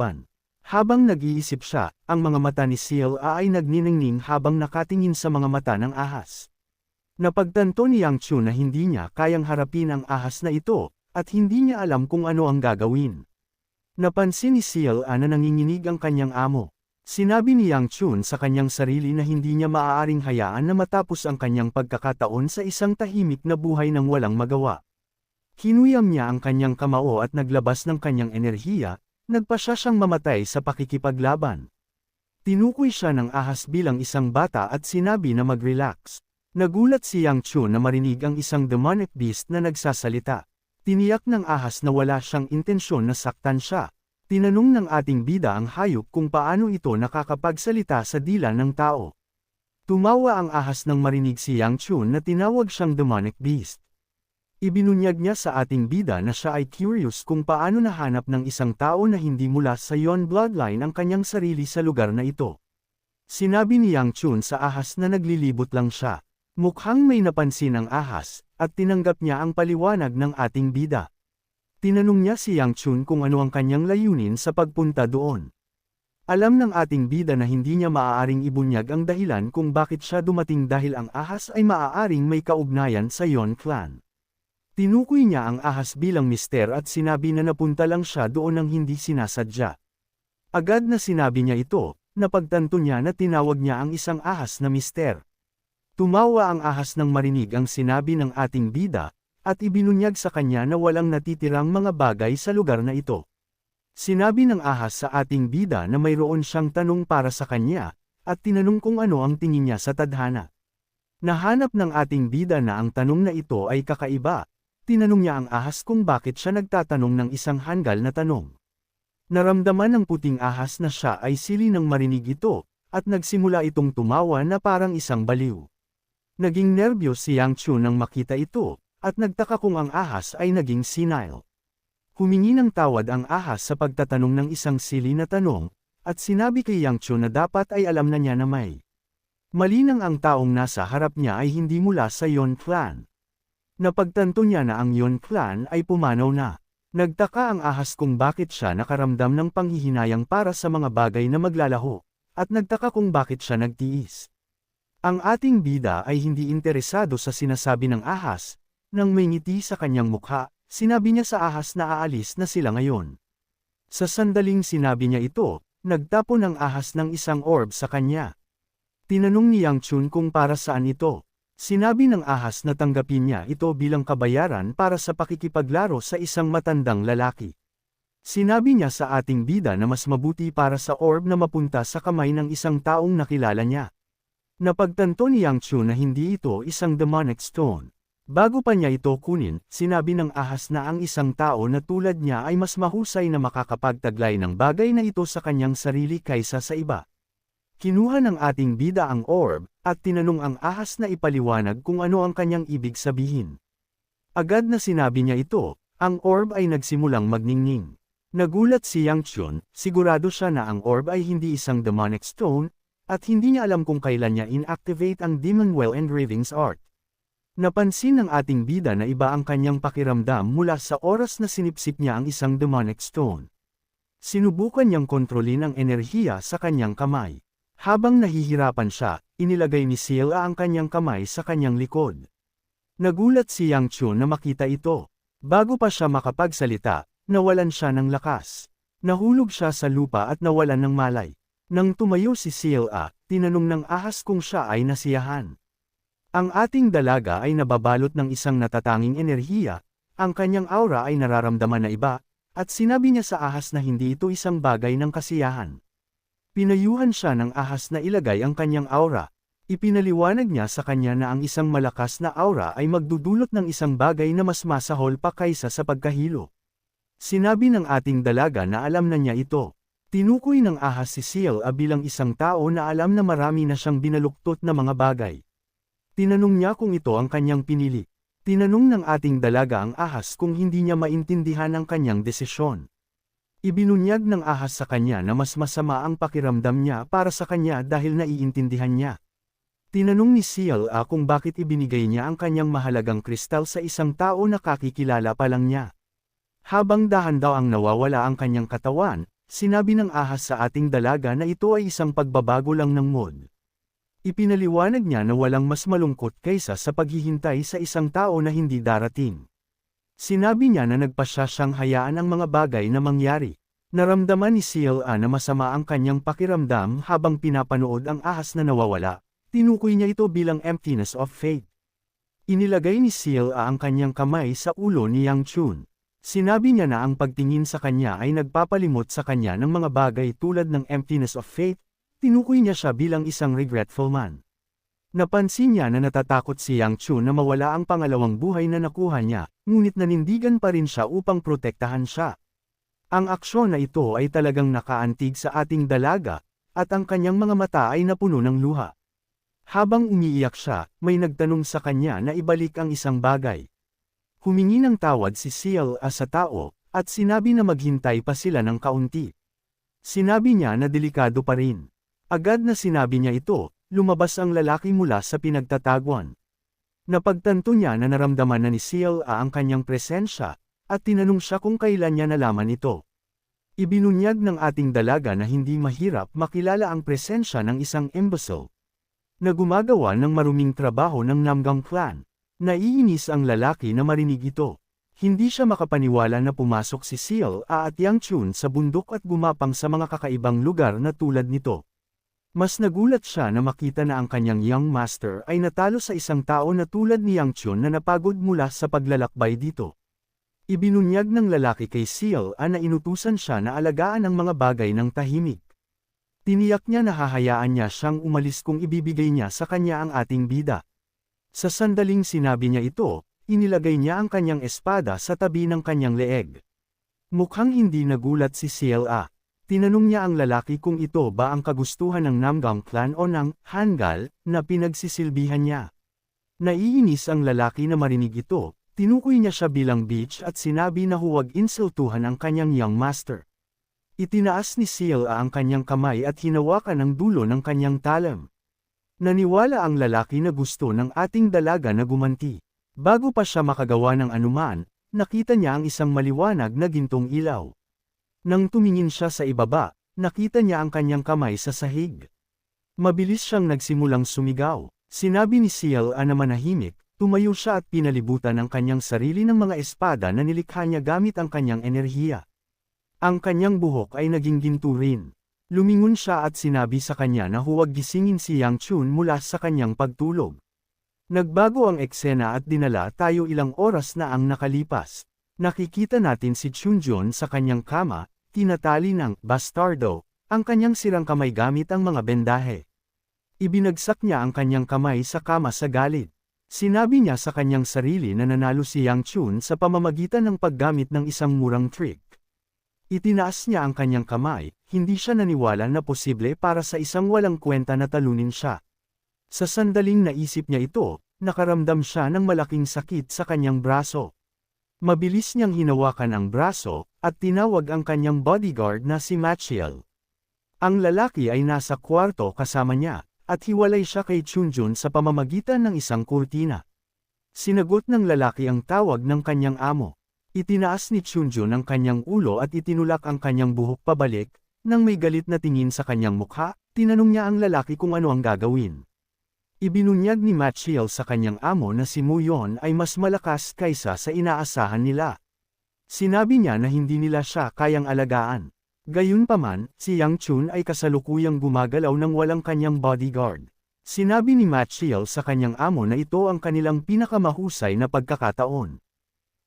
laban. Habang nag-iisip siya, ang mga mata ni CLA ay nagniningning habang nakatingin sa mga mata ng ahas. Napagtanto ni Yang Chun na hindi niya kayang harapin ang ahas na ito, at hindi niya alam kung ano ang gagawin. Napansin ni CLA na nanginginig ang kanyang amo. Sinabi ni Yang Chun sa kanyang sarili na hindi niya maaaring hayaan na matapos ang kanyang pagkakataon sa isang tahimik na buhay ng walang magawa. Hinuyam niya ang kanyang kamao at naglabas ng kanyang enerhiya, nagpasya siyang mamatay sa pakikipaglaban. Tinukoy siya ng ahas bilang isang bata at sinabi na mag-relax. Nagulat si Yang Chun na marinig ang isang demonic beast na nagsasalita. Tiniyak ng ahas na wala siyang intensyon na saktan siya. Tinanong ng ating bida ang hayop kung paano ito nakakapagsalita sa dila ng tao. Tumawa ang ahas nang marinig si Yang Chun na tinawag siyang demonic beast. Ibinunyag niya sa ating bida na siya ay curious kung paano nahanap ng isang tao na hindi mula sa yon bloodline ang kanyang sarili sa lugar na ito. Sinabi ni Yang Chun sa ahas na naglilibot lang siya. Mukhang may napansin ang ahas, at tinanggap niya ang paliwanag ng ating bida. Tinanong niya si Yang Chun kung ano ang kanyang layunin sa pagpunta doon. Alam ng ating bida na hindi niya maaaring ibunyag ang dahilan kung bakit siya dumating dahil ang ahas ay maaaring may kaugnayan sa yon clan. Tinukoy niya ang ahas bilang mister at sinabi na napunta lang siya doon nang hindi sinasadya. Agad na sinabi niya ito, napagtanto niya na tinawag niya ang isang ahas na mister. Tumawa ang ahas nang marinig ang sinabi ng ating bida, at ibinunyag sa kanya na walang natitirang mga bagay sa lugar na ito. Sinabi ng ahas sa ating bida na mayroon siyang tanong para sa kanya, at tinanong kung ano ang tingin niya sa tadhana. Nahanap ng ating bida na ang tanong na ito ay kakaiba. Tinanong niya ang ahas kung bakit siya nagtatanong ng isang hanggal na tanong. Naramdaman ng puting ahas na siya ay sili nang marinig ito, at nagsimula itong tumawa na parang isang baliw. Naging nerbiyos si Yang Chun nang makita ito, at nagtaka kung ang ahas ay naging senile. Humingi ng tawad ang ahas sa pagtatanong ng isang sili na tanong, at sinabi kay Yang Chun na dapat ay alam na niya na may malinang ang taong nasa harap niya ay hindi mula sa yon clan. Napagtanto niya na ang yon clan ay pumanaw na. Nagtaka ang ahas kung bakit siya nakaramdam ng panghihinayang para sa mga bagay na maglalaho, at nagtaka kung bakit siya nagtiis. Ang ating bida ay hindi interesado sa sinasabi ng ahas. Nang may ngiti sa kanyang mukha, sinabi niya sa ahas na aalis na sila ngayon. Sa sandaling sinabi niya ito, nagtapon ang ahas ng isang orb sa kanya. Tinanong ni Yang Chun kung para saan ito. Sinabi ng ahas na tanggapin niya ito bilang kabayaran para sa pakikipaglaro sa isang matandang lalaki. Sinabi niya sa ating bida na mas mabuti para sa orb na mapunta sa kamay ng isang taong nakilala niya. Napagtanto ni Yang Chun na hindi ito isang demonic stone. Bago pa niya ito kunin, sinabi ng ahas na ang isang tao na tulad niya ay mas mahusay na makakapagtaglay ng bagay na ito sa kanyang sarili kaysa sa iba. Kinuha ng ating bida ang orb, at tinanong ang ahas na ipaliwanag kung ano ang kanyang ibig sabihin. Agad na sinabi niya ito, ang orb ay nagsimulang magningning. Nagulat si Yang Chun, sigurado siya na ang orb ay hindi isang demonic stone, at hindi niya alam kung kailan niya inactivate ang Demon Well Engravings art. Napansin ng ating bida na iba ang kanyang pakiramdam mula sa oras na sinipsip niya ang isang demonic stone. Sinubukan niyang kontrolin ang enerhiya sa kanyang kamay. Habang nahihirapan siya, inilagay ni CLA ang kanyang kamay sa kanyang likod. Nagulat si Yang Chun na makita ito. Bago pa siya makapagsalita, nawalan siya ng lakas. Nahulog siya sa lupa at nawalan ng malay. Nang tumayo si CLA, tinanong ng ahas kung siya ay nasiyahan. Ang ating dalaga ay nababalot ng isang natatanging enerhiya, ang kanyang aura ay nararamdaman na iba, at sinabi niya sa ahas na hindi ito isang bagay ng kasiyahan. Pinayuhan siya ng ahas na ilagay ang kanyang aura. Ipinaliwanag niya sa kanya na ang isang malakas na aura ay magdudulot ng isang bagay na mas masahol pa kaysa sa pagkahilo. Sinabi ng ating dalaga na alam na niya ito. Tinukoy ng ahas si CLA bilang isang tao na alam na marami na siyang binaluktot na mga bagay. Tinanong niya kung ito ang kanyang pinili. Tinanong ng ating dalaga ang ahas kung hindi niya maintindihan ang kanyang desisyon. Ibinunyag ng ahas sa kanya na mas masama ang pakiramdam niya para sa kanya dahil naiintindihan niya. Tinanong ni CLA kung bakit ibinigay niya ang kanyang mahalagang kristal sa isang tao na kakikilala pa lang niya. Habang dahan daw ang nawawala ang kanyang katawan, sinabi ng ahas sa ating dalaga na ito ay isang pagbabago lang ng mood. Ipinaliwanag niya na walang mas malungkot kaysa sa paghihintay sa isang tao na hindi darating. Sinabi niya na nagpasya siyang hayaan ang mga bagay na mangyari. Naramdaman ni CLA na masama ang kanyang pakiramdam habang pinapanood ang ahas na nawawala. Tinukoy niya ito bilang emptiness of faith. Inilagay ni CLA ang kanyang kamay sa ulo ni Yang Chun. Sinabi niya na ang pagtingin sa kanya ay nagpapalimot sa kanya ng mga bagay tulad ng emptiness of faith. Tinukoy niya siya bilang isang regretful man. Napansin niya na natatakot si Yang Chun na mawala ang pangalawang buhay na nakuha niya, ngunit nanindigan pa rin siya upang protektahan siya. Ang aksyon na ito ay talagang nakaantig sa ating dalaga, at ang kanyang mga mata ay napuno ng luha. Habang umiiyak siya, may nagtanong sa kanya na ibalik ang isang bagay. Humingi ng tawad si CLA sa tao, at sinabi na maghintay pa sila ng kaunti. Sinabi niya na delikado pa rin. Agad na sinabi niya ito, lumabas ang lalaki mula sa pinagtataguan. Napagtanto niya na naramdaman na ni CLA ang kanyang presensya, at tinanong siya kung kailan niya nalaman ito. Ibinunyag ng ating dalaga na hindi mahirap makilala ang presensya ng isang imbecile na gumagawa ng maruming trabaho ng Namgang clan. Naiinis ang lalaki na marinig ito. Hindi siya makapaniwala na pumasok si CLA at Yang Chun sa bundok at gumapang sa mga kakaibang lugar na tulad nito. Mas nagulat siya na makita na ang kanyang young master ay natalo sa isang tao na tulad ni Yang Chun na napagod mula sa paglalakbay dito. Ibinunyag ng lalaki kay CLA na inutusan siya na alagaan ang mga bagay ng tahimik. Tiniyak niya na hahayaan niya siyang umalis kung ibibigay niya sa kanya ang ating bida. Sa sandaling sinabi niya ito, inilagay niya ang kanyang espada sa tabi ng kanyang leeg. Mukhang hindi nagulat si CLA. Tinanong niya ang lalaki kung ito ba ang kagustuhan ng Namgang clan o ng Hangul na pinagsisilbihan niya. Naiinis ang lalaki na marinig ito, tinukoy niya siya bilang bitch at sinabi na huwag insultuhan ang kanyang young master. Itinaas ni CLA ang kanyang kamay at hinawakan ang dulo ng kanyang talam. Naniwala ang lalaki na gusto ng ating dalaga na gumanti. Bago pa siya makagawa ng anuman, nakita niya ang isang maliwanag na gintong ilaw. Nang tumingin siya sa ibaba, nakita niya ang kanyang kamay sa sahig. Mabilis siyang nagsimulang sumigaw. Sinabi ni CLA na manahimik, tumayo siya at pinalibutan ang kanyang sarili ng mga espada na nilikha niya gamit ang kanyang enerhiya. Ang kanyang buhok ay naging ginto rin. Lumingon siya at sinabi sa kanya na huwag gisingin si Yang Chun mula sa kanyang pagtulog. Nagbago ang eksena at dinala tayo ilang oras na ang nakalipas. Nakikita natin si Chunjun sa kanyang kama, tinatali ng bastardo, ang kanyang sirang kamay gamit ang mga bendahe. Ibinagsak niya ang kanyang kamay sa kama sa galit. Sinabi niya sa kanyang sarili na nanalo si Yang Chun sa pamamagitan ng paggamit ng isang murang trick. Itinaas niya ang kanyang kamay, hindi siya naniwala na posible para sa isang walang kwenta na talunin siya. Sa sandaling naisip niya ito, nakaramdam siya ng malaking sakit sa kanyang braso. Mabilis niyang hinawakan ang braso, at tinawag ang kanyang bodyguard na si Machiel. Ang lalaki ay nasa kwarto kasama niya, at hiwalay siya kay Chunjun sa pamamagitan ng isang kurtina. Sinagot ng lalaki ang tawag ng kanyang amo. Itinaas ni Chunjun ang kanyang ulo at itinulak ang kanyang buhok pabalik, nang may galit na tingin sa kanyang mukha, tinanong niya ang lalaki kung ano ang gagawin. Ibinunyag ni Machiel sa kanyang amo na si Muyon ay mas malakas kaysa sa inaasahan nila. Sinabi niya na hindi nila siya kayang alagaan. Gayunpaman, si Yang Chun ay kasalukuyang gumagalaw ng walang kanyang bodyguard. Sinabi ni Machiel sa kanyang amo na ito ang kanilang pinakamahusay na pagkakataon.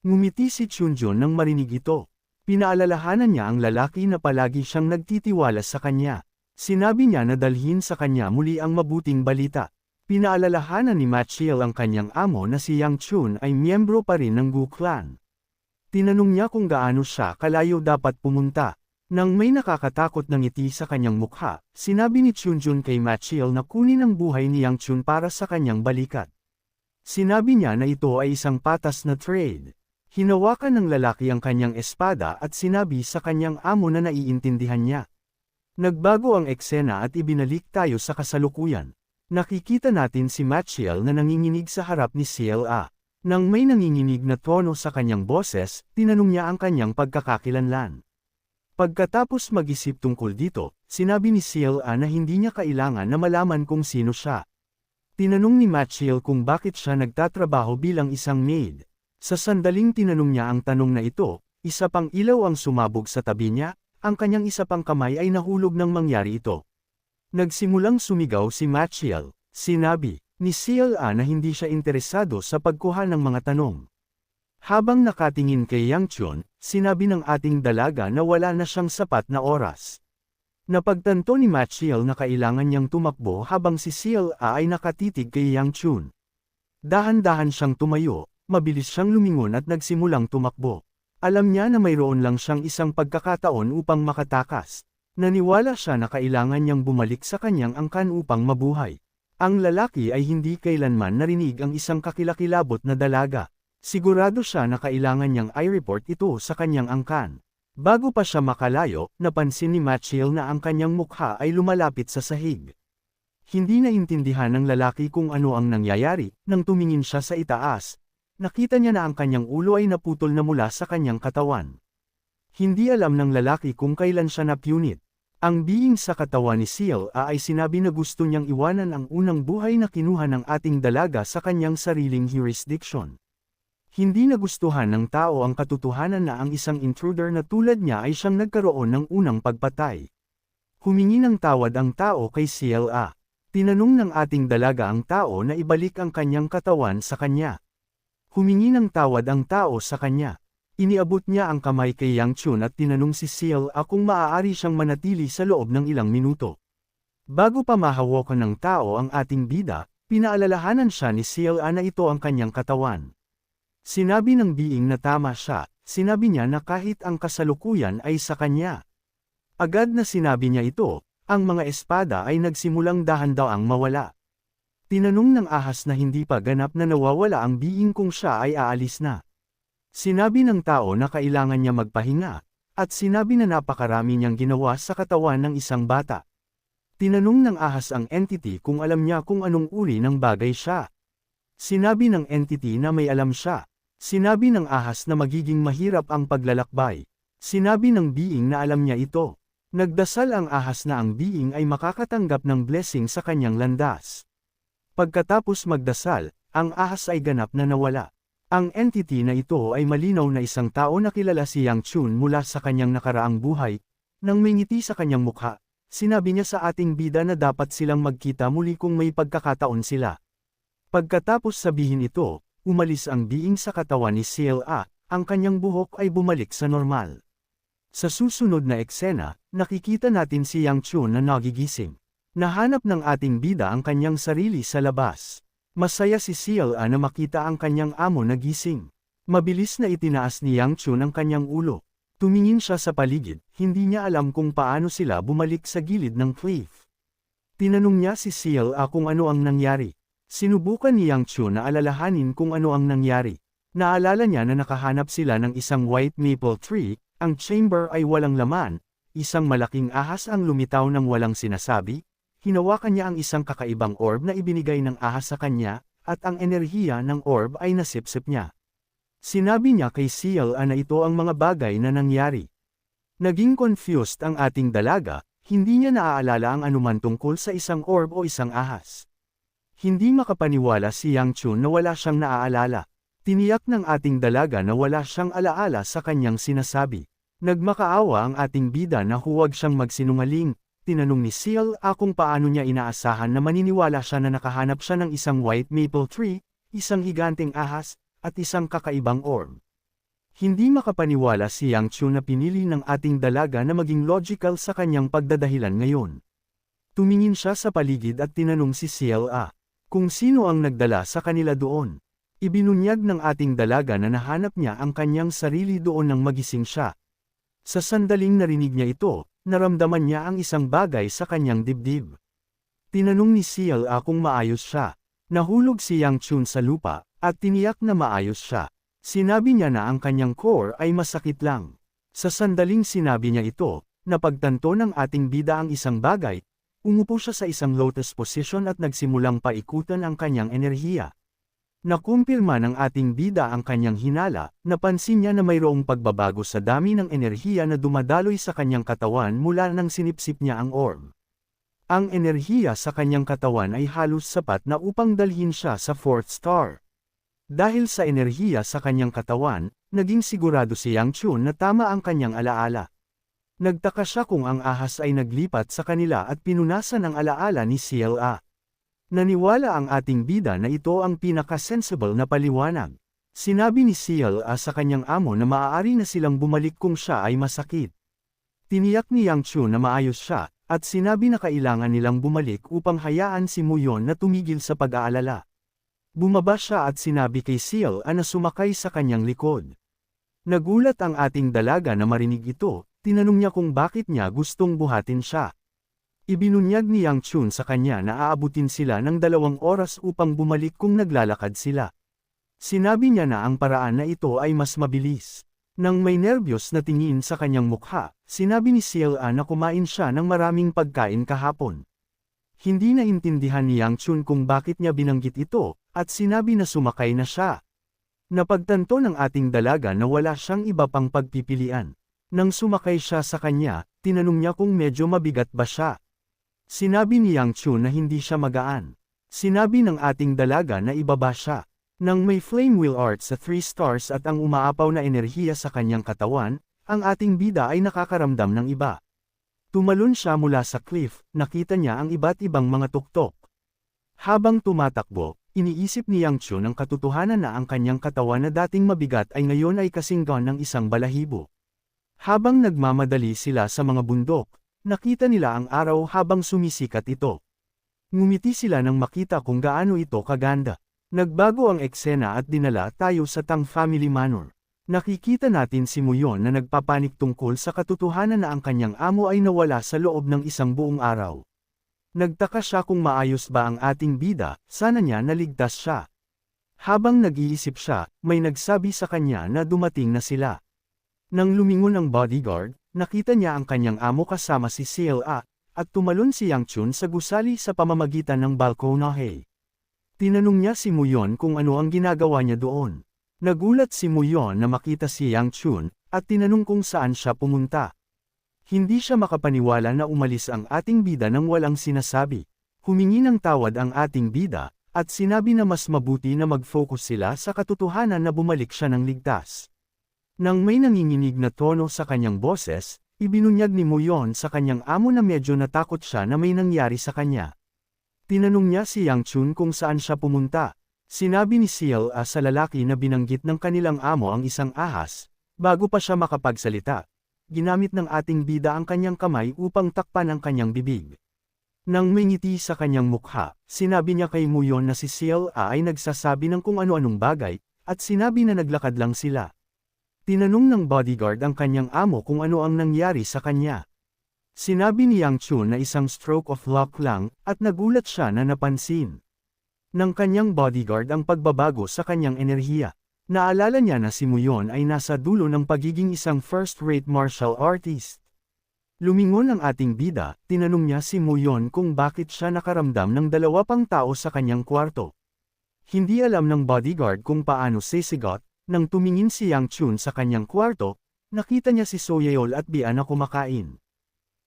Ngumiti si Chunjun nang marinig ito. Pinaalalahanan niya ang lalaki na palagi siyang nagtitiwala sa kanya. Sinabi niya na dalhin sa kanya muli ang mabuting balita. Pinaalalahanan ni Machiel ang kanyang amo na si Yang Chun ay miyembro pa rin ng Gu Clan. Tinanong niya kung gaano siya kalayo dapat pumunta. Nang may nakakatakot na ngiti sa kanyang mukha, sinabi ni Chunjun kay Machiel na kunin ang buhay ni Yang Chun para sa kanyang balikat. Sinabi niya na ito ay isang patas na trade. Hinawakan ng lalaki ang kanyang espada at sinabi sa kanyang amo na naiintindihan niya. Nagbago ang eksena at ibinalik tayo sa kasalukuyan. Nakikita natin si Machiel na nanginginig sa harap ni CLA. Nang may nanginginig na tono sa kanyang boses, tinanong niya ang kanyang pagkakakilanlan. Pagkatapos mag-isip tungkol dito, sinabi ni Ciel-A na hindi niya kailangan na malaman kung sino siya. Tinanong ni Machiel kung bakit siya nagtatrabaho bilang isang maid. Sa sandaling tinanong niya ang tanong na ito, isa pang ilaw ang sumabog sa tabi niya, ang kanyang isa pang kamay ay nahulog nang mangyari ito. Nagsimulang sumigaw si Machiel. Sinabi ni Ciel-A na hindi siya interesado sa pagkuha ng mga tanong. Habang nakatingin kay Yang Chun, sinabi ng ating dalaga na wala na siyang sapat na oras. Napagtanto ni Machiel na kailangan niyang tumakbo habang si Ciel-A ay nakatitig kay Yang Chun. Dahan-dahan siyang tumayo, mabilis siyang lumingon at nagsimulang tumakbo. Alam niya na mayroon lang siyang isang pagkakataon upang makatakas. Naniwala siya na kailangan niyang bumalik sa kanyang angkan upang mabuhay. Ang lalaki ay hindi kailanman narinig ang isang kakilakilabot na dalaga. Sigurado siya na kailangan niyang i-report ito sa kanyang angkan. Bago pa siya makalayo, napansin ni Machiel na ang kanyang mukha ay lumalapit sa sahig. Hindi naintindihan ng lalaki kung ano ang nangyayari, nang tumingin siya sa itaas. Nakita niya na ang kanyang ulo ay naputol na mula sa kanyang katawan. Hindi alam ng lalaki kung kailan siya napunit. Ang bihing sa katawan ni Ciel-A ay sinabi na gusto niyang iwanan ang unang buhay na kinuha ng ating dalaga sa kanyang sariling jurisdiction. Hindi nagustuhan ng tao ang katotohanan na ang isang intruder na tulad niya ay siyang nagkaroon ng unang pagpatay. Humingi ng tawad ang tao kay Ciel-A. Tinanong ng ating dalaga ang tao na ibalik ang kanyang katawan sa kanya. Humingi ng tawad ang tao sa kanya. Iniabot niya ang kamay kay Yang Chun at tinanong si Ciel-A kung maaari siyang manatili sa loob ng ilang minuto. Bago pa mahawakan ng tao ang ating bida, pinaalalahanan siya ni Ciel-A na ito ang kanyang katawan. Sinabi ng being na tama siya, sinabi niya na kahit ang kasalukuyan ay sa kanya. Agad na sinabi niya ito, ang mga espada ay nagsimulang dahan-daang mawala. Tinanong ng ahas na hindi pa ganap na nawawala ang being kung siya ay aalis na. Sinabi ng tao na kailangan niya magpahinga, at sinabi na napakarami niyang ginawa sa katawan ng isang bata. Tinanong ng ahas ang entity kung alam niya kung anong uri ng bagay siya. Sinabi ng entity na may alam siya. Sinabi ng ahas na magiging mahirap ang paglalakbay. Sinabi ng being na alam niya ito. Nagdasal ang ahas na ang being ay makakatanggap ng blessing sa kanyang landas. Pagkatapos magdasal, ang ahas ay ganap na nawala. Ang entity na ito ay malinaw na isang tao na kilala si Yang Chun mula sa kanyang nakaraang buhay. Nang may ngiti sa kanyang mukha, sinabi niya sa ating bida na dapat silang magkita muli kung may pagkakataon sila. Pagkatapos sabihin ito, umalis ang being sa katawan ni Ciel-A, ang kanyang buhok ay bumalik sa normal. Sa susunod na eksena, nakikita natin si Yang Chun na nagigising. Nahanap ng ating bida ang kanyang sarili sa labas. Masaya si Ciel-A na makita ang kanyang amo na gising. Mabilis na itinaas ni Yang Chun ang kanyang ulo. Tumingin siya sa paligid, hindi niya alam kung paano sila bumalik sa gilid ng cliff. Tinanong niya si Ciel-A kung ano ang nangyari. Sinubukan ni Yang Chun na alalahanin kung ano ang nangyari. Naalala niya na nakahanap sila ng isang white maple tree, ang chamber ay walang laman, isang malaking ahas ang lumitaw ng walang sinasabi. Hinawakan niya ang isang kakaibang orb na ibinigay ng ahas sa kanya, at ang enerhiya ng orb ay nasipsip niya. Sinabi niya kay Ciel-A na ito ang mga bagay na nangyari. Naging confused ang ating dalaga, hindi niya naaalala ang anuman tungkol sa isang orb o isang ahas. Hindi makapaniwala si Yang Chun na wala siyang naaalala. Tiniyak ng ating dalaga na wala siyang alaala sa kanyang sinasabi. Nagmakaawa ang ating bida na huwag siyang magsinungaling. Tinanong ni Ciel-A kung paano niya inaasahan na maniniwala siya na nakahanap siya ng isang white maple tree, isang higanteng ahas, at isang kakaibang orb. Hindi makapaniwala si Yang Chun na pinili ng ating dalaga na maging logical sa kanyang pagdadahilan ngayon. Tumingin siya sa paligid at tinanong si Ciel-A kung sino ang nagdala sa kanila doon. Ibinunyag ng ating dalaga na nahanap niya ang kanyang sarili doon nang magising siya. Sa sandaling narinig niya ito, naramdaman niya ang isang bagay sa kanyang dibdib. Tinanong ni Ciel-A kung maayos siya. Nahulog si Yang Chun sa lupa, at tiniyak na maayos siya. Sinabi niya na ang kanyang core ay masakit lang. Sa sandaling sinabi niya ito, napagtanto ng ating bida ang isang bagay, umupo siya sa isang lotus position at nagsimulang paikutan ang kanyang enerhiya. Nakumpirma ng ating bida ang kanyang hinala, napansin niya na mayroong pagbabago sa dami ng enerhiya na dumadaloy sa kanyang katawan mula nang sinipsip niya ang orb. Ang enerhiya sa kanyang katawan ay halos sapat na upang dalhin siya sa 4th star. Dahil sa enerhiya sa kanyang katawan, naging sigurado si Yang Chun na tama ang kanyang alaala. Nagtaka siya kung ang ahas ay naglipat sa kanila at pinunasan ang alaala ni CLA. Naniwala ang ating bida na ito ang pinaka-sensible na paliwanag. Sinabi ni CLA sa kanyang amo na maaari na silang bumalik kung siya ay masakit. Tiniyak ni Yang Chun na maayos siya, at sinabi na kailangan nilang bumalik upang hayaan si Muyon na tumigil sa pag-aalala. Bumaba siya at sinabi kay CLA na sumakay sa kanyang likod. Nagulat ang ating dalaga na marinig ito, tinanong niya kung bakit niya gustong buhatin siya. Ibinunyag ni Yang Chun sa kanya na aabutin sila ng 2 oras upang bumalik kung naglalakad sila. Sinabi niya na ang paraan na ito ay mas mabilis. Nang may nerbiyos na tingin sa kanyang mukha, sinabi ni CLA na kumain siya ng maraming pagkain kahapon. Hindi naintindihan ni Yang Chun kung bakit niya binanggit ito, at sinabi na sumakay na siya. Napagtanto ng ating dalaga na wala siyang iba pang pagpipilian. Nang sumakay siya sa kanya, tinanong niya kung medyo mabigat ba siya. Sinabi ni Yang Chun na hindi siya magaan. Sinabi ng ating dalaga na ibaba siya. Nang may flame wheel art sa 3 stars at ang umaapaw na enerhiya sa kanyang katawan, ang ating bida ay nakakaramdam ng iba. Tumalon siya mula sa cliff, nakita niya ang iba't ibang mga tuktok. Habang tumatakbo, iniisip ni Yang Chun ang katotohanan na ang kanyang katawan na dating mabigat ay ngayon ay kasinggan ng isang balahibo. Habang nagmamadali sila sa mga bundok, nakita nila ang araw habang sumisikat ito. Ngumiti sila nang makita kung gaano ito kaganda. Nagbago ang eksena at dinala tayo sa Tang Family Manor. Nakikita natin si Muyon na nagpapanik tungkol sa katotohanan na ang kanyang amo ay nawala sa loob ng isang buong araw. Nagtaka siya kung maayos ba ang ating bida, sana niya naligtas siya. Habang nag-iisip siya, may nagsabi sa kanya na dumating na sila. Nang lumingon ang bodyguard, nakita niya ang kanyang amo kasama si CLA, at tumalon si Yang Chun sa gusali sa pamamagitan ng balkonahe. Tinanong niya si Muyon kung ano ang ginagawa niya doon. Nagulat si Muyon na makita si Yang Chun, at tinanong kung saan siya pumunta. Hindi siya makapaniwala na umalis ang ating bida nang walang sinasabi. Humingi ng tawad ang ating bida, at sinabi na mas mabuti na mag-focus sila sa katotohanan na bumalik siya ng ligtas. Nang may nanginginig na tono sa kanyang boses, ibinunyag ni Muyon sa kanyang amo na medyo natakot siya na may nangyari sa kanya. Tinanong niya si Yang Chun kung saan siya pumunta. Sinabi ni CLA sa lalaki na binanggit ng kanilang amo ang isang ahas, bago pa siya makapagsalita. Ginamit ng ating bida ang kanyang kamay upang takpan ang kanyang bibig. Nang may ngiti sa kanyang mukha, sinabi niya kay Muyon na si CLA ay nagsasabi ng kung ano-anong bagay, at sinabi na naglakad lang sila. Tinanong ng bodyguard ang kanyang amo kung ano ang nangyari sa kanya. Sinabi ni Yang Chun na isang stroke of luck lang, at nagulat siya na napansin ng kanyang bodyguard ang pagbabago sa kanyang enerhiya. Naalala niya na si Muyon ay nasa dulo ng pagiging isang first-rate martial artist. Lumingon ang ating bida, tinanong niya si Muyon kung bakit siya nakaramdam ng 2 pang tao sa kanyang kwarto. Hindi alam ng bodyguard kung paano sisigot. Nang tumingin si Yang Chun sa kanyang kwarto, nakita niya si So Yeol at Bia na kumakain.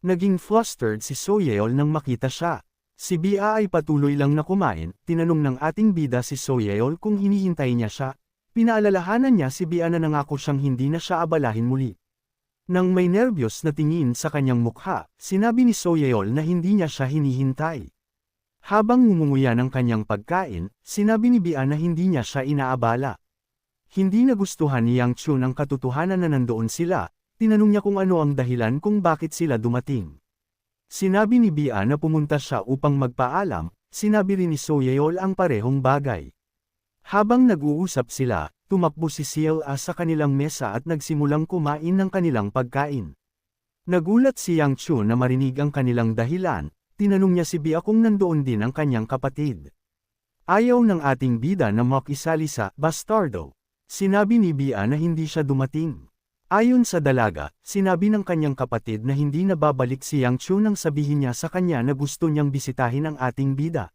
Naging flustered si So Yeol nang makita siya. Si Bia ay patuloy lang na kumain, tinanong ng ating bida si So Yeol kung hinihintay niya siya. Pinaalalahanan niya si Bia na nangako siyang hindi na siya abalahin muli. Nang may nerbiyos na tingin sa kanyang mukha, sinabi ni So Yeol na hindi niya siya hinihintay. Habang ngumunguya ng kanyang pagkain, sinabi ni Bia na hindi niya siya inaabala. Hindi nagustuhan ni Yang Chun ang katotohanan na nandoon sila, tinanong niya kung ano ang dahilan kung bakit sila dumating. Sinabi ni Bia na pumunta siya upang magpaalam, sinabi rin ni So Yeol ang parehong bagay. Habang nag-uusap sila, tumakbo si CLA sa kanilang mesa at nagsimulang kumain ng kanilang pagkain. Nagulat si Yang Chun na marinig ang kanilang dahilan, tinanong niya si Bia kung nandoon din ang kanyang kapatid. Ayaw ng ating bida na makisali sa bastardo. Sinabi ni Bia na hindi siya dumating. Ayon sa dalaga, sinabi ng kanyang kapatid na hindi na babalik si Yang Chun nang sabihin niya sa kanya na gusto niyang bisitahin ang ating bida.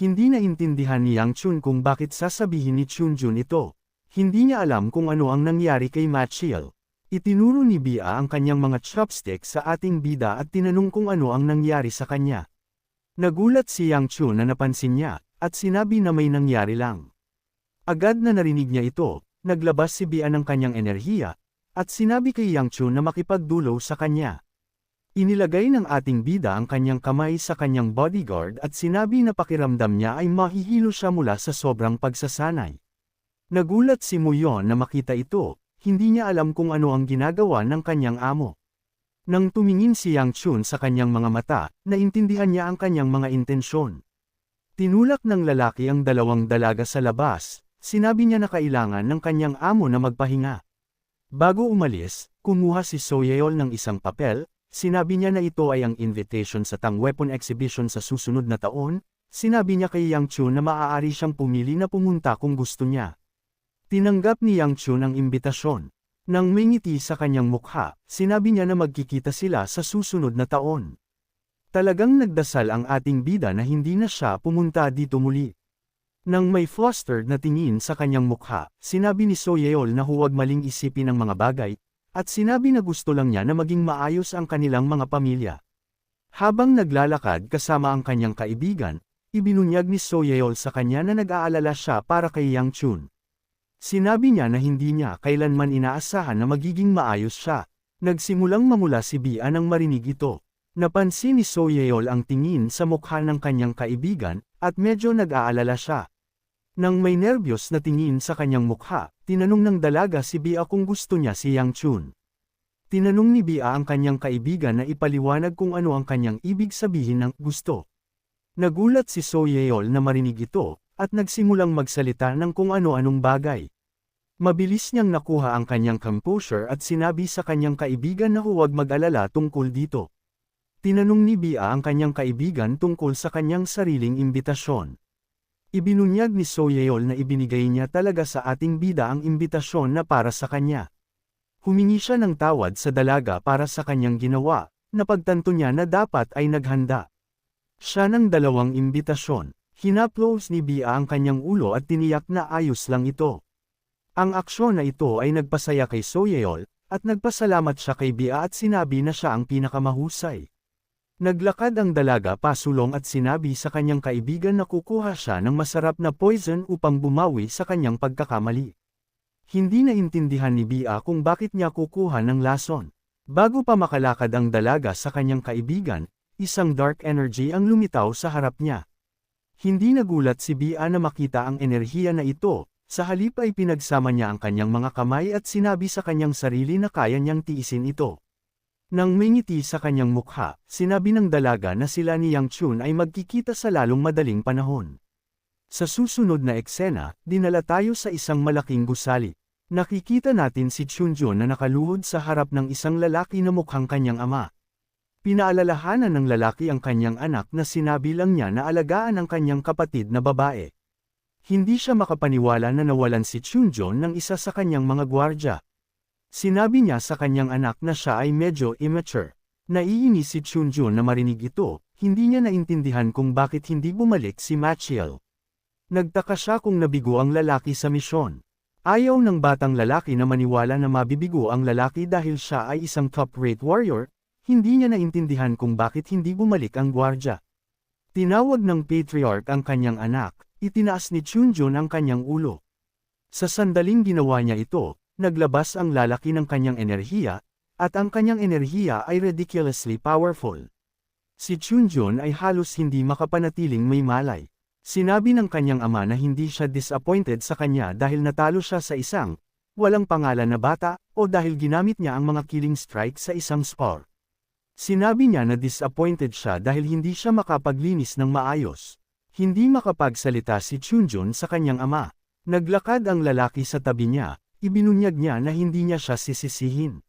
Hindi naintindihan ni Yang Chun kung bakit sasabihin ni Chunjun ito. Hindi niya alam kung ano ang nangyari kay Machiel. Itinuro ni Bia ang kanyang mga chopstick sa ating bida at tinanong kung ano ang nangyari sa kanya. Nagulat si Yang Chun na napansin niya, at sinabi na may nangyari lang. Agad na narinig niya ito, naglabas si Bia ng kanyang enerhiya, at sinabi kay Yang Chun na makipagdulo sa kanya. Inilagay ng ating bida ang kanyang kamay sa kanyang bodyguard at sinabi na pakiramdam niya ay mahihilo siya mula sa sobrang pagsasanay. Nagulat si Muyon na makita ito, hindi niya alam kung ano ang ginagawa ng kanyang amo. Nang tumingin si Yang Chun sa kanyang mga mata, naintindihan niya ang kanyang mga intensyon. Tinulak ng lalaki ang dalawang dalaga sa labas, sinabi niya na kailangan ng kanyang amo na magpahinga. Bago umalis, kumuha si Soyeol ng isang papel. Sinabi niya na ito ay ang invitation sa Tang Weapon Exhibition sa susunod na taon. Sinabi niya kay Yang Chun na maaari siyang pumili na pumunta kung gusto niya. Tinanggap ni Yang Chun ang imbitasyon. Nang may ngiti sa kanyang mukha, sinabi niya na magkikita sila sa susunod na taon. Talagang nagdasal ang ating bida na hindi na siya pumunta dito muli. Nang may flustered na tingin sa kanyang mukha, sinabi ni Soyeol na huwag maling isipin ang mga bagay, at sinabi na gusto lang niya na maging maayos ang kanilang mga pamilya. Habang naglalakad kasama ang kanyang kaibigan, ibinunyag ni Soyeol sa kanya na nag-aalala siya para kay Yang Chun. Sinabi niya na hindi niya kailanman inaasahan na magiging maayos siya. Nagsimulang mamula si Bia nang marinig ito. Napansin ni Soyeol ang tingin sa mukha ng kanyang kaibigan, at medyo nag-aalala siya. Nang may nerbiyos na tingin sa kanyang mukha, tinanong ng dalaga si Bia kung gusto niya si Yang Chun. Tinanong ni Bia ang kanyang kaibigan na ipaliwanag kung ano ang kanyang ibig sabihin ng gusto. Nagulat si Soyeol na marinig ito, at nagsimulang magsalita ng kung ano-anong bagay. Mabilis niyang nakuha ang kanyang composure at sinabi sa kanyang kaibigan na huwag mag-alala tungkol dito. Tinanong ni Bia ang kanyang kaibigan tungkol sa kanyang sariling imbitasyon. Ibinunyag ni Soyeol na ibinigay niya talaga sa ating bida ang imbitasyon na para sa kanya. Humingi siya ng tawad sa dalaga para sa kanyang ginawa, napagtanto niya na dapat ay naghanda. Siya ng dalawang imbitasyon. Hinaplos ni Bia ang kanyang ulo at tiniyak na ayos lang ito. Ang aksyon na ito ay nagpasaya kay Soyeol, at nagpasalamat siya kay Bia at sinabi na siya ang pinakamahusay. Naglakad ang dalaga pasulong at sinabi sa kanyang kaibigan na kukuha siya ng masarap na poison upang bumawi sa kanyang pagkakamali. Hindi naintindihan ni Bia kung bakit niya kukuha ng lason. Bago pa makalakad ang dalaga sa kanyang kaibigan, isang dark energy ang lumitaw sa harap niya. Hindi nagulat si Bia na makita ang enerhiya na ito, sa halip ay pinagsama niya ang kanyang mga kamay at sinabi sa kanyang sarili na kaya niyang tiisin ito. Nang may ngiti sa kanyang mukha, sinabi ng dalaga na sila ni Yang Chun ay magkikita sa lalong madaling panahon. Sa susunod na eksena, dinala tayo sa isang malaking gusali. Nakikita natin si Chunjun na nakaluhod sa harap ng isang lalaki na mukhang kanyang ama. Pinaalalahanan ng lalaki ang kanyang anak na sinabi lang niya na alagaan ang kanyang kapatid na babae. Hindi siya makapaniwala na nawalan si Chunjun ng isa sa kanyang mga gwardya. Sinabi niya sa kanyang anak na siya ay medyo immature. Naiinis si Chunjun na marinig ito, hindi niya naintindihan kung bakit hindi bumalik si Machiel. Nagtaka siya kung nabigo ang lalaki sa misyon. Ayaw ng batang lalaki na maniwala na mabibigo ang lalaki dahil siya ay isang top-rate warrior, hindi niya naintindihan kung bakit hindi bumalik ang gwardya. Tinawag ng patriarch ang kanyang anak, itinaas ni Chunjun ang kanyang ulo. Sa sandaling ginawa niya ito, naglabas ang lalaki ng kanyang enerhiya, at ang kanyang enerhiya ay ridiculously powerful. Si Chunjun ay halos hindi makapanatiling may malay. Sinabi ng kanyang ama na hindi siya disappointed sa kanya dahil natalo siya sa isang, walang pangalan na bata, o dahil ginamit niya ang mga killing strike sa isang spar. Sinabi niya na disappointed siya dahil hindi siya makapaglinis ng maayos. Hindi makapagsalita si Chunjun sa kanyang ama. Naglakad ang lalaki sa tabi niya. Ibinunyag niya na hindi niya siya sisisihin.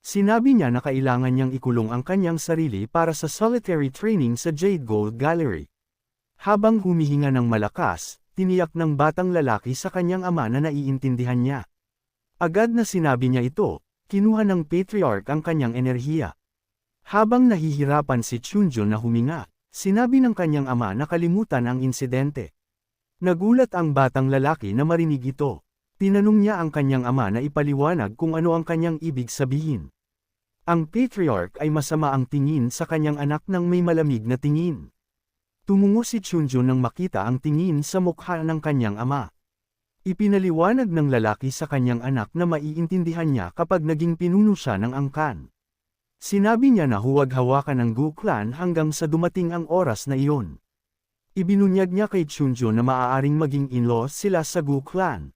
Sinabi niya na kailangan niyang ikulong ang kanyang sarili para sa solitary training sa Jade Gold Gallery. Habang humihinga ng malakas, tiniyak ng batang lalaki sa kanyang ama na naiintindihan niya. Agad na sinabi niya ito, kinuha ng patriarch ang kanyang enerhiya. Habang nahihirapan si Chunjun na huminga, Sinabi ng kanyang ama na kalimutan ang insidente. Nagulat ang batang lalaki na marinig ito. Tinanong niya ang kanyang ama na ipaliwanag kung ano ang kanyang ibig sabihin. Ang patriarch ay masama ang tingin sa kanyang anak ng may malamig na tingin. Tumungo si Chunjun nang makita ang tingin sa mukha ng kanyang ama. Ipinaliwanag ng lalaki sa kanyang anak na maiintindihan niya kapag naging pinuno siya ng angkan. Sinabi niya na huwag hawakan ng Gu clan hanggang sa dumating ang oras na iyon. Ibinunyag niya kay Chunjun na maaaring maging in-law sila sa Gu clan.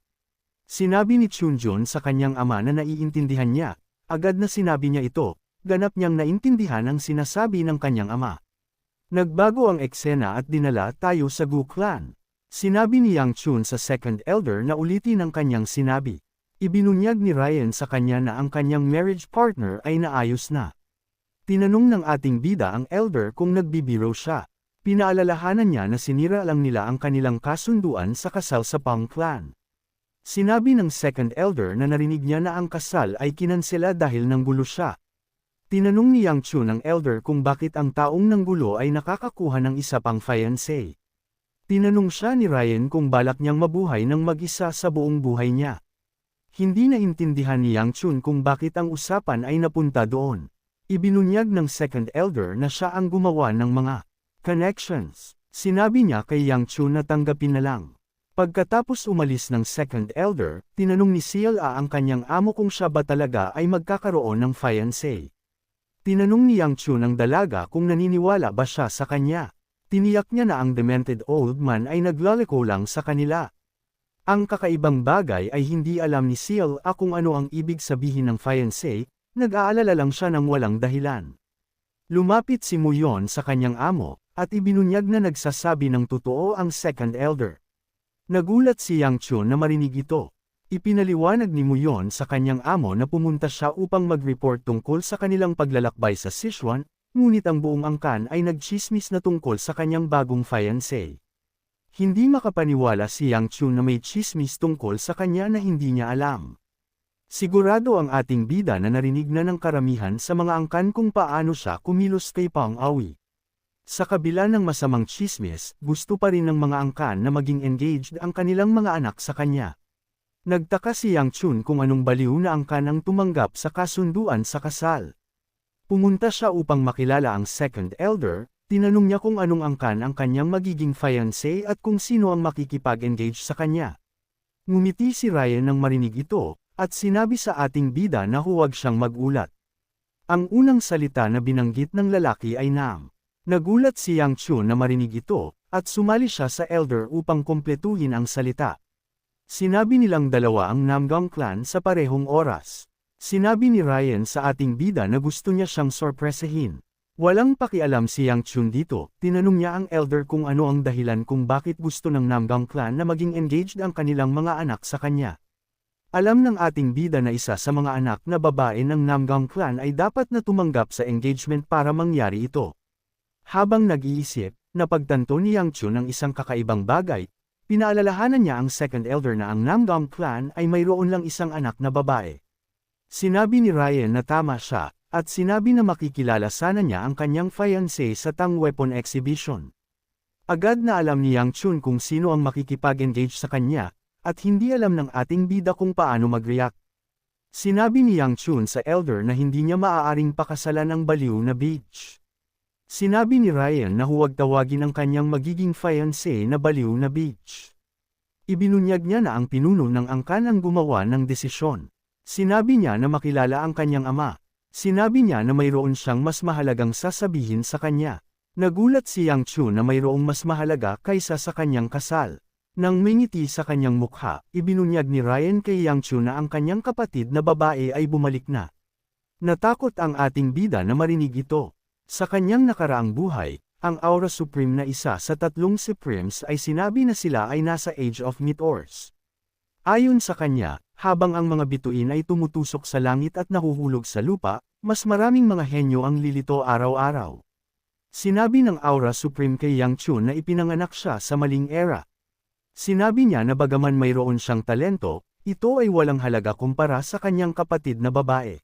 Sinabi ni Chunjun sa kanyang ama na naiintindihan niya, agad na sinabi niya ito, ganap niyang naintindihan ang sinasabi ng kanyang ama. Nagbago ang eksena at dinala tayo sa Gu clan. Sinabi ni Yang Chun sa second elder na ulitin ang kanyang sinabi. Ibinunyag ni Ryan sa kanya na ang kanyang marriage partner ay naayos na. Tinanong ng ating bida ang elder kung nagbibiro siya. Pinaalalahanan niya na sinira lang nila ang kanilang kasunduan sa kasal sa Pang clan. Sinabi ng second elder na narinig niya na ang kasal ay kinansela dahil nang gulo siya. Tinanong ni Yang Chun ang elder kung bakit ang taong nanggulo ay nakakakuha ng isa pang fiancé. Tinanong siya ni Ryan kung balak niyang mabuhay ng mag-isa sa buong buhay niya. Hindi naintindihan ni Yang Chun kung bakit ang usapan ay napunta doon. Ibinunyag ng second elder na siya ang gumawa ng mga connections. Sinabi niya kay Yang Chun na tanggapin na lang. Pagkatapos umalis ng second elder, tinanong ni CLA ang kanyang amo kung siya ba talaga ay magkakaroon ng fiancé. Tinanong ni Yang Chun ang dalaga kung naniniwala ba siya sa kanya. Tiniyak niya na ang demented old man ay naglaliko lang sa kanila. Ang kakaibang bagay ay hindi alam ni CLA kung ano ang ibig sabihin ng fiancé, nag-aalala lang siya ng walang dahilan. Lumapit si Muyon sa kanyang amo, at ibinunyag na nagsasabi ng totoo ang second elder. Nagulat si Yang Chun na marinig ito. Ipinaliwanag ni Muyon sa kanyang amo na pumunta siya upang mag-report tungkol sa kanilang paglalakbay sa Sichuan, ngunit ang buong angkan ay nagchismis na tungkol sa kanyang bagong fiancé. Hindi makapaniwala si Yang Chun na may chismis tungkol sa kanya na hindi niya alam. Sigurado ang ating bida na narinig na ng karamihan sa mga angkan kung paano siya kumilos kay Pang Awi. Sa kabila ng masamang chismis, gusto pa rin ng mga angkan na maging engaged ang kanilang mga anak sa kanya. Nagtaka si Yang Chun kung anong baliw na angkan ang tumanggap sa kasunduan sa kasal. Pumunta siya upang makilala ang second elder. Tinanong niya kung anong angkan ang kanyang magiging fiancé at kung sino ang makikipag-engage sa kanya. Ngumiti si Ryan nang marinig ito, at sinabi sa ating bida na huwag siyang magulat. Ang unang salita na binanggit ng lalaki ay Nam. Nagulat si Yang Chun na marinig ito, at sumali siya sa elder upang kumpletuhin ang salita. Sinabi nilang dalawa ang Namgang clan sa parehong oras. Sinabi ni Ryan sa ating bida na gusto niya siyang sorpresahin. Walang pakialam si Yang Chun dito, tinanong niya ang elder kung ano ang dahilan kung bakit gusto ng Namgang clan na maging engaged ang kanilang mga anak sa kanya. Alam ng ating bida na isa sa mga anak na babae ng Namgang clan ay dapat na tumanggap sa engagement para mangyari ito. Habang nag-iisip, napagtanto ni Yang Chun ang isang kakaibang bagay, pinaalalahanan niya ang second elder na ang Namgang clan ay mayroon lang isang anak na babae. Sinabi ni Ryan na tama siya, at sinabi na makikilala sana niya ang kanyang fiancé sa Tang Weapon Exhibition. Agad na alam ni Yang Chun kung sino ang makikipag-engage sa kanya, at hindi alam ng ating bida kung paano mag-react. Sinabi ni Yang Chun sa elder na hindi niya maaaring pakasalan ang baliw na beach. Sinabi ni Ryan na huwag tawagin ang kanyang magiging fiancé na baliw na beach. Ibinunyag niya na ang pinuno ng angkan ang gumawa ng desisyon. Sinabi niya na makilala ang kanyang ama. Sinabi niya na mayroon siyang mas mahalagang sasabihin sa kanya. Nagulat si Yang Chun na mayroong mas mahalaga kaysa sa kanyang kasal. Nang mingiti sa kanyang mukha, ibinunyag ni Ryan kay Yang Chun na ang kanyang kapatid na babae ay bumalik na. Natakot ang ating bida na marinig ito. Sa kanyang nakaraang buhay, ang Aura Supreme na isa sa tatlong Supremes ay sinabi na sila ay nasa Age of Meteors. Ayon sa kanya, habang ang mga bituin ay tumutusok sa langit at nahuhulog sa lupa, mas maraming mga henyo ang lilito araw-araw. Sinabi ng Aura Supreme kay Yang Chun na ipinanganak siya sa maling era. Sinabi niya na bagaman mayroon siyang talento, ito ay walang halaga kumpara sa kanyang kapatid na babae.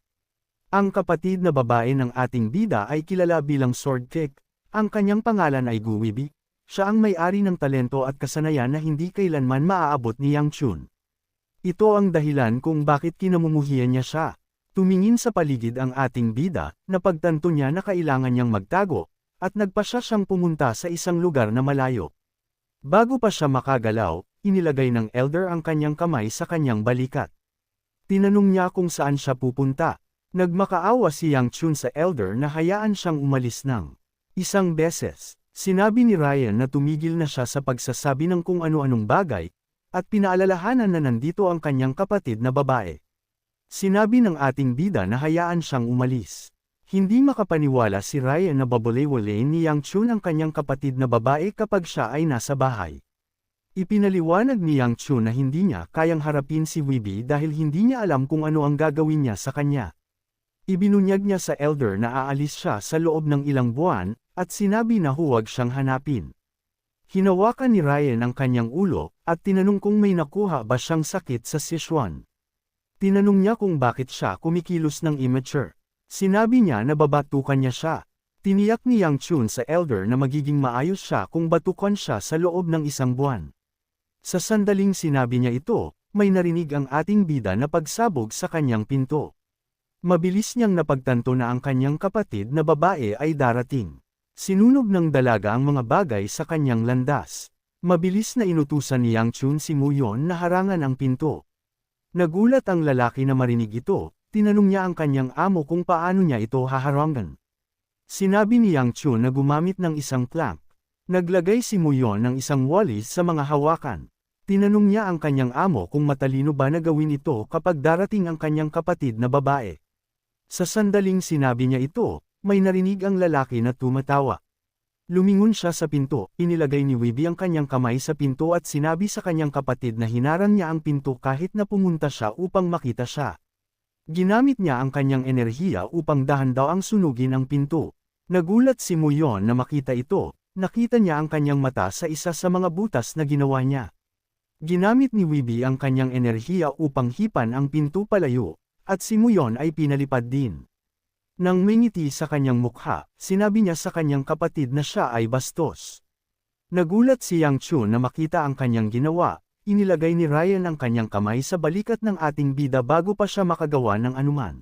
Ang kapatid na babae ng ating bida ay kilala bilang sword kick, Ang kanyang pangalan ay Gu Weibie. Siya ang may-ari ng talento at kasanayan na hindi kailanman maaabot ni Yang Chun. Ito ang dahilan kung bakit kinamumuhian niya siya. Tumingin sa paligid ang ating bida, napagtanto niya na kailangan niyang magtago, at nagpasya siyang pumunta sa isang lugar na malayo. Bago pa siya makagalaw, inilagay ng elder ang kanyang kamay sa kanyang balikat. Tinanong niya kung saan siya pupunta. Nagmakaawa si Yang Chun sa elder na hayaan siyang umalis ng isang beses. Sinabi ni Ryan na tumigil na siya sa pagsasabi ng kung ano-anong bagay, at pinaalalahanan na nandito ang kanyang kapatid na babae. Sinabi ng ating bida na hayaan siyang umalis. Hindi makapaniwala si Ryan na babalewalain ni Yang Chun ang kanyang kapatid na babae kapag siya ay nasa bahay. Ipinaliwanag ni Yang Chun na hindi niya kayang harapin si Weibie dahil hindi niya alam kung ano ang gagawin niya sa kanya. Ibinunyag niya sa elder na aalis siya sa loob ng ilang buwan, at sinabi na huwag siyang hanapin. Hinawakan ni Ryan ang kanyang ulo, at tinanong kung may nakuha ba siyang sakit sa Sichuan. Tinanong niya kung bakit siya kumikilos ng immature. Sinabi niya na babatukan niya siya. Tiniyak ni Yang Chun sa elder na magiging maayos siya kung batukan siya sa loob ng isang buwan. Sa sandaling sinabi niya ito, may narinig ang ating bida na pagsabog sa kanyang pinto. Mabilis niyang napagtanto na ang kanyang kapatid na babae ay darating. Sinunog ng dalaga ang mga bagay sa kanyang landas. Mabilis na inutusan ni Yang Chun si Muyon na harangan ang pinto. Nagulat ang lalaki na marinig ito, tinanong niya ang kanyang amo kung paano niya ito haharangan. Sinabi ni Yang Chun na gumamit ng isang plank. Naglagay si Muyon ng isang walis sa mga hawakan. Tinanong niya ang kanyang amo kung matalino ba na gawin ito kapag darating ang kanyang kapatid na babae. Sa sandaling sinabi niya ito, may narinig ang lalaki na tumatawa. Lumingon siya sa pinto, inilagay ni Weibie ang kanyang kamay sa pinto at sinabi sa kanyang kapatid na hinarang niya ang pinto kahit na pumunta siya upang makita siya. Ginamit niya ang kanyang enerhiya upang dahan daw ang sunugin ang pinto. Nagulat si Muyon na makita ito, nakita niya ang kanyang mata sa isa sa mga butas na ginawa niya. Ginamit ni Weibie ang kanyang enerhiya upang hipan ang pinto palayo, at si Muyon ay pinalipad din. Nang may ngiti sa kanyang mukha, sinabi niya sa kanyang kapatid na siya ay bastos. Nagulat si Yang Chun na makita ang kanyang ginawa, inilagay ni Ryan ang kanyang kamay sa balikat ng ating bida bago pa siya makagawa ng anuman.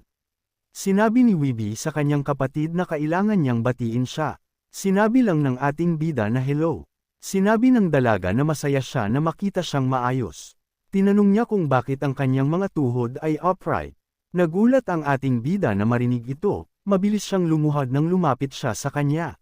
Sinabi ni Weibie sa kanyang kapatid na kailangan niyang batiin siya. Sinabi lang ng ating bida na hello. Sinabi ng dalaga na masaya siya na makita siyang maayos. Tinanong niya kung bakit ang kanyang mga tuhod ay upright. Nagulat ang ating bida na marinig ito, mabilis siyang lumuhad nang lumapit siya sa kanya.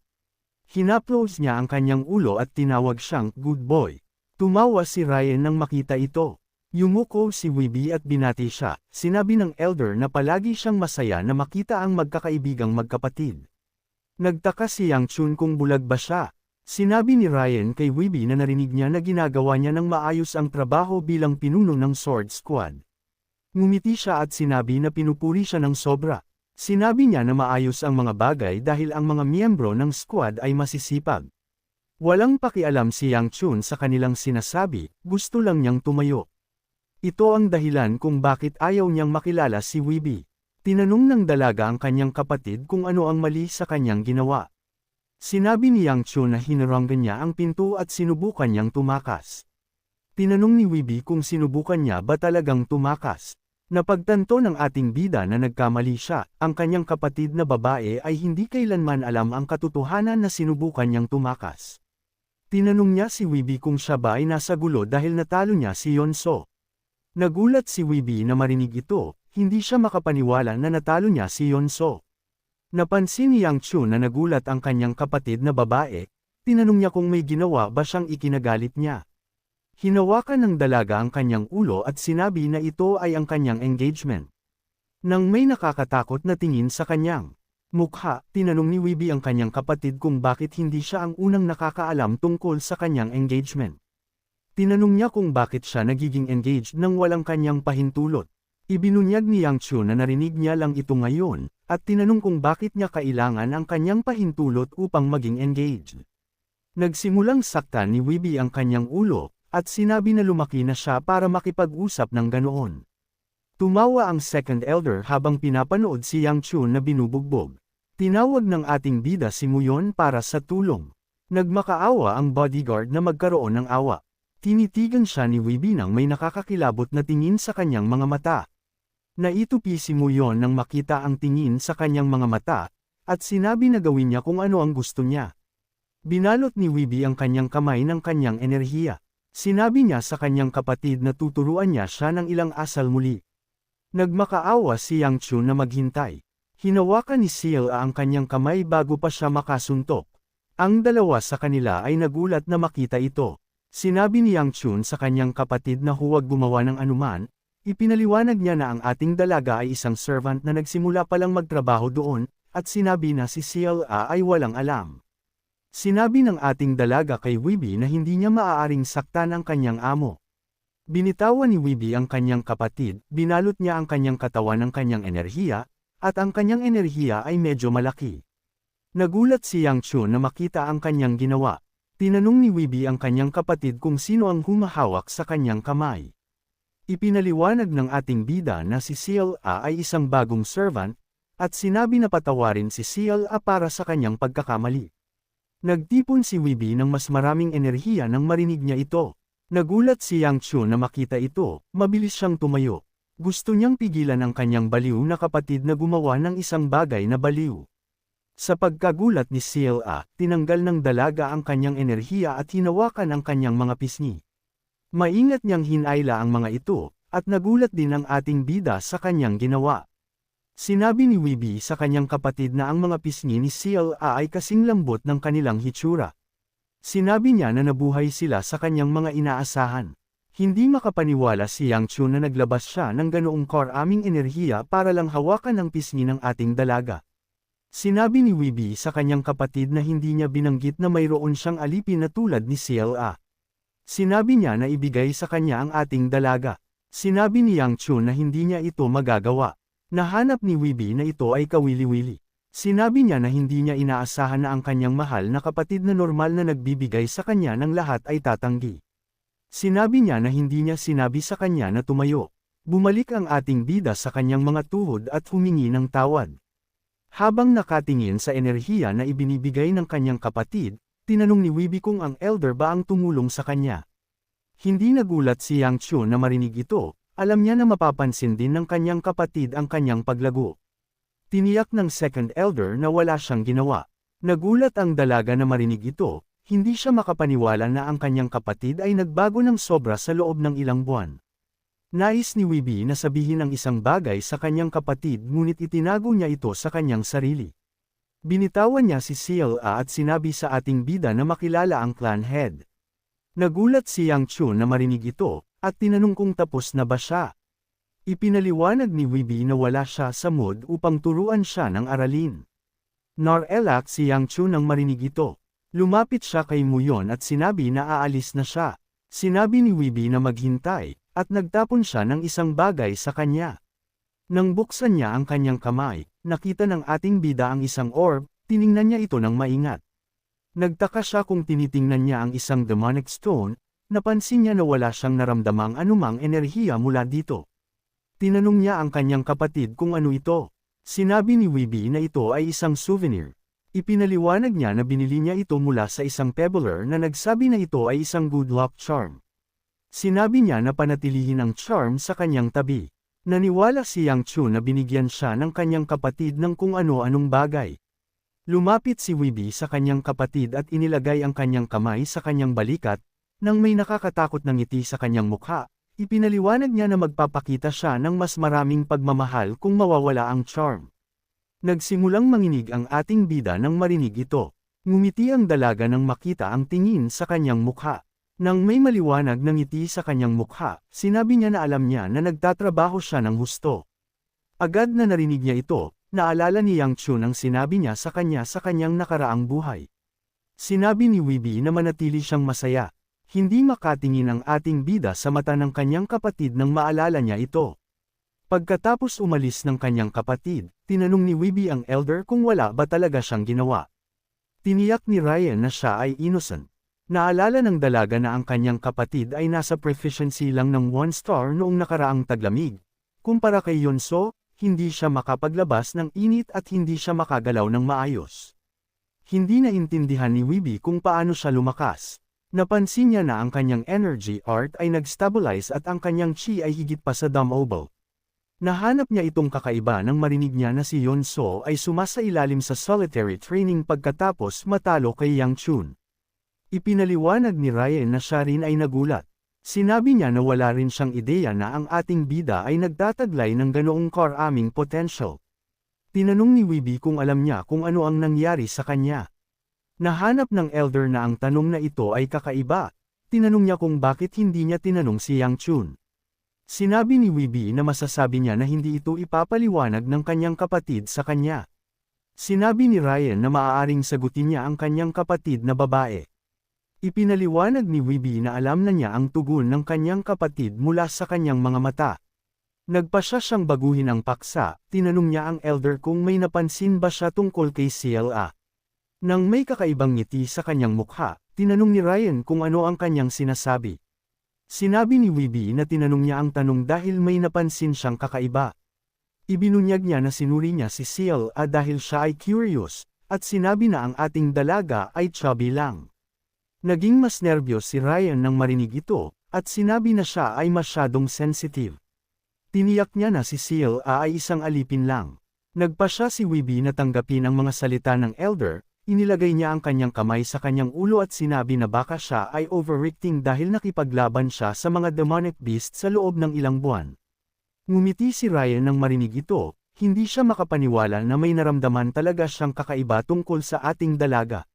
Hinaplos niya ang kanyang ulo at tinawag siyang good boy. Tumawa si Ryan nang makita ito. Yumuko si Weibie at binati siya. Sinabi ng elder na palagi siyang masaya na makita ang magkakaibigang magkapatid. Nagtaka si Yang Chun kung bulag ba siya. Sinabi ni Ryan kay Weibie na narinig niya na ginagawa niya ng maayos ang trabaho bilang pinuno ng Sword Squad. Ngumiti siya at sinabi na pinupuri siya ng sobra. Sinabi niya na maayos ang mga bagay dahil ang mga miyembro ng squad ay masisipag. Walang pakialam si Yang Chun sa kanilang sinasabi, gusto lang niyang tumayo. Ito ang dahilan kung bakit ayaw niyang makilala si Weibie. Tinanong ng dalaga ang kanyang kapatid kung ano ang mali sa kanyang ginawa. Sinabi ni Yang Chun na hinaranggan niya ang pinto at sinubukan niyang tumakas. Tinanong ni Weibie kung sinubukan niya ba talagang tumakas. Napagtanto ng ating bida na nagkamali siya, ang kanyang kapatid na babae ay hindi kailanman alam ang katotohanan na sinubukan niyang tumakas. Tinanong niya si Weibie kung siya ba ay nasa gulo dahil natalo niya si Yonso. Nagulat si Weibie na marinig ito, hindi siya makapaniwala na natalo niya si Yonso. Napansin ni Yang Chun na nagulat ang kanyang kapatid na babae, tinanong niya kung may ginawa ba siyang ikinagalit niya. Hinawakan ng dalaga ang kanyang ulo at sinabi na ito ay ang kanyang engagement. Nang may nakakatakot na tingin sa kanyang mukha, tinanong ni Weibie ang kanyang kapatid kung bakit hindi siya ang unang nakakaalam tungkol sa kanyang engagement. Tinanong niya kung bakit siya nagiging engaged nang walang kanyang pahintulot. Ibinunyag ni Yang Chun na narinig niya lang ito ngayon, at tinanong kung bakit niya kailangan ang kanyang pahintulot upang maging engaged. Nagsimulang saktan ni Weibie ang kanyang ulo, at sinabi na lumaki na siya para makipag-usap ng ganoon. Tumawa ang second elder habang pinapanood si Yang Chun na binubugbog. Tinawag ng ating bida si Muyon para sa tulong. Nagmakaawa ang bodyguard na magkaroon ng awa. Tinitigan siya ni Weeby nang may nakakakilabot na tingin sa kanyang mga mata. Naitupi si Muyon nang makita ang tingin sa kanyang mga mata, at sinabi na gawin niya kung ano ang gusto niya. Binalot ni Weeby ang kanyang kamay ng kanyang enerhiya. Sinabi niya sa kanyang kapatid na tuturuan niya siya ng ilang asal muli. Nagmakaawa si Yang Chun na maghintay. Hinawakan ni Sila ang kanyang kamay bago pa siya makasuntok. Ang dalawa sa kanila ay nagulat na makita ito. Sinabi ni Yang Chun sa kanyang kapatid na huwag gumawa ng anuman. Ipinaliwanag niya na ang ating dalaga ay isang servant na nagsimula palang magtrabaho doon, at sinabi na si Sila ay walang alam. Sinabi ng ating dalaga kay Weeby na hindi niya maaaring saktan ang kanyang amo. Binitawan ni Weeby ang kanyang kapatid, binalot niya ang kanyang katawan ng kanyang enerhiya, at ang kanyang enerhiya ay medyo malaki. Nagulat si Yang Chun na makita ang kanyang ginawa. Tinanong ni Weeby ang kanyang kapatid kung sino ang humahawak sa kanyang kamay. Ipinaliwanag ng ating bida na si Sila ay isang bagong servant, at sinabi na patawarin si Sila para sa kanyang pagkakamali. Nagtipon si Weeby ng mas maraming enerhiya nang marinig niya ito. Nagulat si Yang Chun na makita ito, mabilis siyang tumayo. Gusto niyang pigilan ang kanyang baliw na kapatid na gumawa ng isang bagay na baliw. Sa pagkagulat ni Sila, tinanggal ng dalaga ang kanyang enerhiya at hinawakan ang kanyang mga pisngi. Maingat niyang hinayla ang mga ito, at nagulat din ang ating bida sa kanyang ginawa. Sinabi ni Weeby sa kanyang kapatid na ang mga pisngi ni Sila ay kasing lambot ng kanilang hitsura. Sinabi niya na nabuhay sila sa kanyang mga inaasahan. Hindi makapaniwala si Yang Chun na naglabas siya ng ganoong karaming enerhiya para lang hawakan ang pisngi ng ating dalaga. Sinabi ni Weeby sa kanyang kapatid na hindi niya binanggit na mayroon siyang alipin na tulad ni Sila. Sinabi niya na ibigay sa kanya ang ating dalaga. Sinabi ni Yang Chun na hindi niya ito magagawa. Nahanap ni Weeby na ito ay kawili-wili. Sinabi niya na hindi niya inaasahan na ang kanyang mahal na kapatid na normal na nagbibigay sa kanya ng lahat ay tatanggi. Sinabi niya na hindi niya sinabi sa kanya na tumayo. Bumalik ang ating bida sa kanyang mga tuhod at humingi ng tawad. Habang nakatingin sa enerhiya na ibinibigay ng kanyang kapatid, tinanong ni Weeby kung ang elder ba ang tumulong sa kanya. Hindi nagulat si Yang Chun na marinig ito. Alam niya na mapapansin din ng kanyang kapatid ang kanyang paglago. Tiniyak ng second elder na wala siyang ginawa. Nagulat ang dalaga na marinig ito, hindi siya makapaniwala na ang kanyang kapatid ay nagbago ng sobra sa loob ng ilang buwan. Nais ni Weeby na sabihin ang isang bagay sa kanyang kapatid ngunit itinago niya ito sa kanyang sarili. Binitawan niya si Sila at sinabi sa ating bida na makilala ang clan head. Nagulat si Yang Chun na marinig ito, at tinanong kung tapos na ba siya. Ipinaliwanag ni Weeby na wala siya sa mood upang turuan siya ng aralin. Narelak si Yang Chun nang marinig ito. Lumapit siya kay Muyon at sinabi na aalis na siya. Sinabi ni Weeby na maghintay, at nagtapon siya ng isang bagay sa kanya. Nang buksan niya ang kanyang kamay, nakita ng ating bida ang isang orb, tiningnan niya ito ng maingat. Nagtaka siya kung tinitingnan niya ang isang demonic stone. Napansin niya na wala siyang naramdamang anumang enerhiya mula dito. Tinanong niya ang kanyang kapatid kung ano ito. Sinabi ni Weeby na ito ay isang souvenir. Ipinaliwanag niya na binili niya ito mula sa isang pebbler na nagsabi na ito ay isang good luck charm. Sinabi niya na panatilihin ang charm sa kanyang tabi. Naniwala si Yang Chun na binigyan siya ng kanyang kapatid ng kung ano-anong bagay. Lumapit si Weeby sa kanyang kapatid at inilagay ang kanyang kamay sa kanyang balikat. Nang may nakakatakot na ngiti sa kanyang mukha, ipinaliwanag niya na magpapakita siya ng mas maraming pagmamahal kung mawawala ang charm. Nagsimulang manginig ang ating bida nang marinig ito. Ngumiti ang dalaga nang makita ang tingin sa kanyang mukha. Nang may maliwanag na ngiti sa kanyang mukha, sinabi niya na alam niya na nagtatrabaho siya ng husto. Agad na narinig niya ito, naalala ni Yang Chun ang sinabi niya sa kanyang nakaraang buhay. Sinabi ni Weeby na manatili siyang masaya. Hindi makatingin ang ating bida sa mata ng kanyang kapatid nang maalala niya ito. Pagkatapos umalis ng kanyang kapatid, tinanong ni Weeby ang elder kung wala ba talaga siyang ginawa. Tiniyak ni Ryan na siya ay innocent. Naalala ng dalaga na ang kanyang kapatid ay nasa proficiency lang ng 1 star noong nakaraang taglamig. Kumpara kay Yonso, hindi siya makapaglabas ng init at hindi siya makagalaw ng maayos. Hindi naintindihan ni Weeby kung paano siya lumakas. Napansin niya na ang kanyang energy art ay nag-stabilize at ang kanyang chi ay higit pa sa Dumb-Obo. Nahanap niya itong kakaiba nang marinig niya na si Yeon-so ay sumasailalim sa solitary training pagkatapos matalo kay Yang Chun. Ipinaliwanag ni Ryan na siya rin ay nagulat. Sinabi niya na wala rin siyang ideya na ang ating bida ay nagtataglay ng ganoong karaming potential. Tinanong ni Weeby kung alam niya kung ano ang nangyari sa kanya. Nahanap ng elder na ang tanong na ito ay kakaiba. Tinanong niya kung bakit hindi niya tinanong si Yang Chun. Sinabi ni Weeby na masasabi niya na hindi ito ipapaliwanag ng kanyang kapatid sa kanya. Sinabi ni Ryan na maaaring sagutin niya ang kanyang kapatid na babae. Ipinaliwanag ni Weeby na alam na niya ang tugon ng kanyang kapatid mula sa kanyang mga mata. Nagpasya siyang baguhin ang paksa, tinanong niya ang elder kung may napansin ba siya tungkol kay CLA. Nang may kakaibang ngiti sa kanyang mukha, tinanong ni Ryan kung ano ang kanyang sinasabi. Sinabi ni Weeby na tinanong niya ang tanong dahil may napansin siyang kakaiba. Ibinunyag niya na sinuri niya si CLA dahil siya ay curious, at sinabi na ang ating dalaga ay chubby lang. Naging mas nerbiyos si Ryan nang marinig ito, at sinabi na siya ay masyadong sensitive. Tiniyak niya na si CLA ay isang alipin lang. Nagpa siya si Weeby na tanggapin ang mga salita ng elder, inilagay niya ang kanyang kamay sa kanyang ulo at sinabi na baka siya ay overreacting dahil nakipaglaban siya sa mga demonic beast sa loob ng ilang buwan. Ngumiti si Ryan nang marinig ito, hindi siya makapaniwala na may naramdaman talaga siyang kakaiba tungkol sa ating dalaga.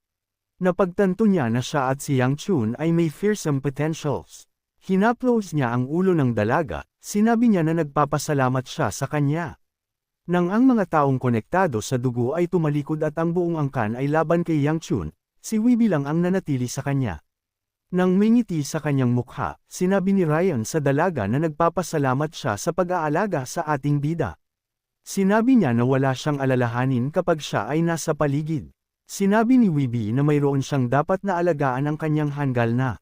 Napagtanto niya na siya at si Yang Chun ay may fearsome potentials. Hinaplos niya ang ulo ng dalaga, sinabi niya na nagpapasalamat siya sa kanya. Nang ang mga taong konektado sa dugo ay tumalikod at ang buong angkan ay laban kay Yang Chun, si Weeby lang ang nanatili sa kanya. Nang may ngiti sa kanyang mukha, sinabi ni Ryan sa dalaga na nagpapasalamat siya sa pag-aalaga sa ating bida. Sinabi niya na wala siyang alalahanin kapag siya ay nasa paligid. Sinabi ni Weeby na mayroon siyang dapat na alagaan ang kanyang hanggal na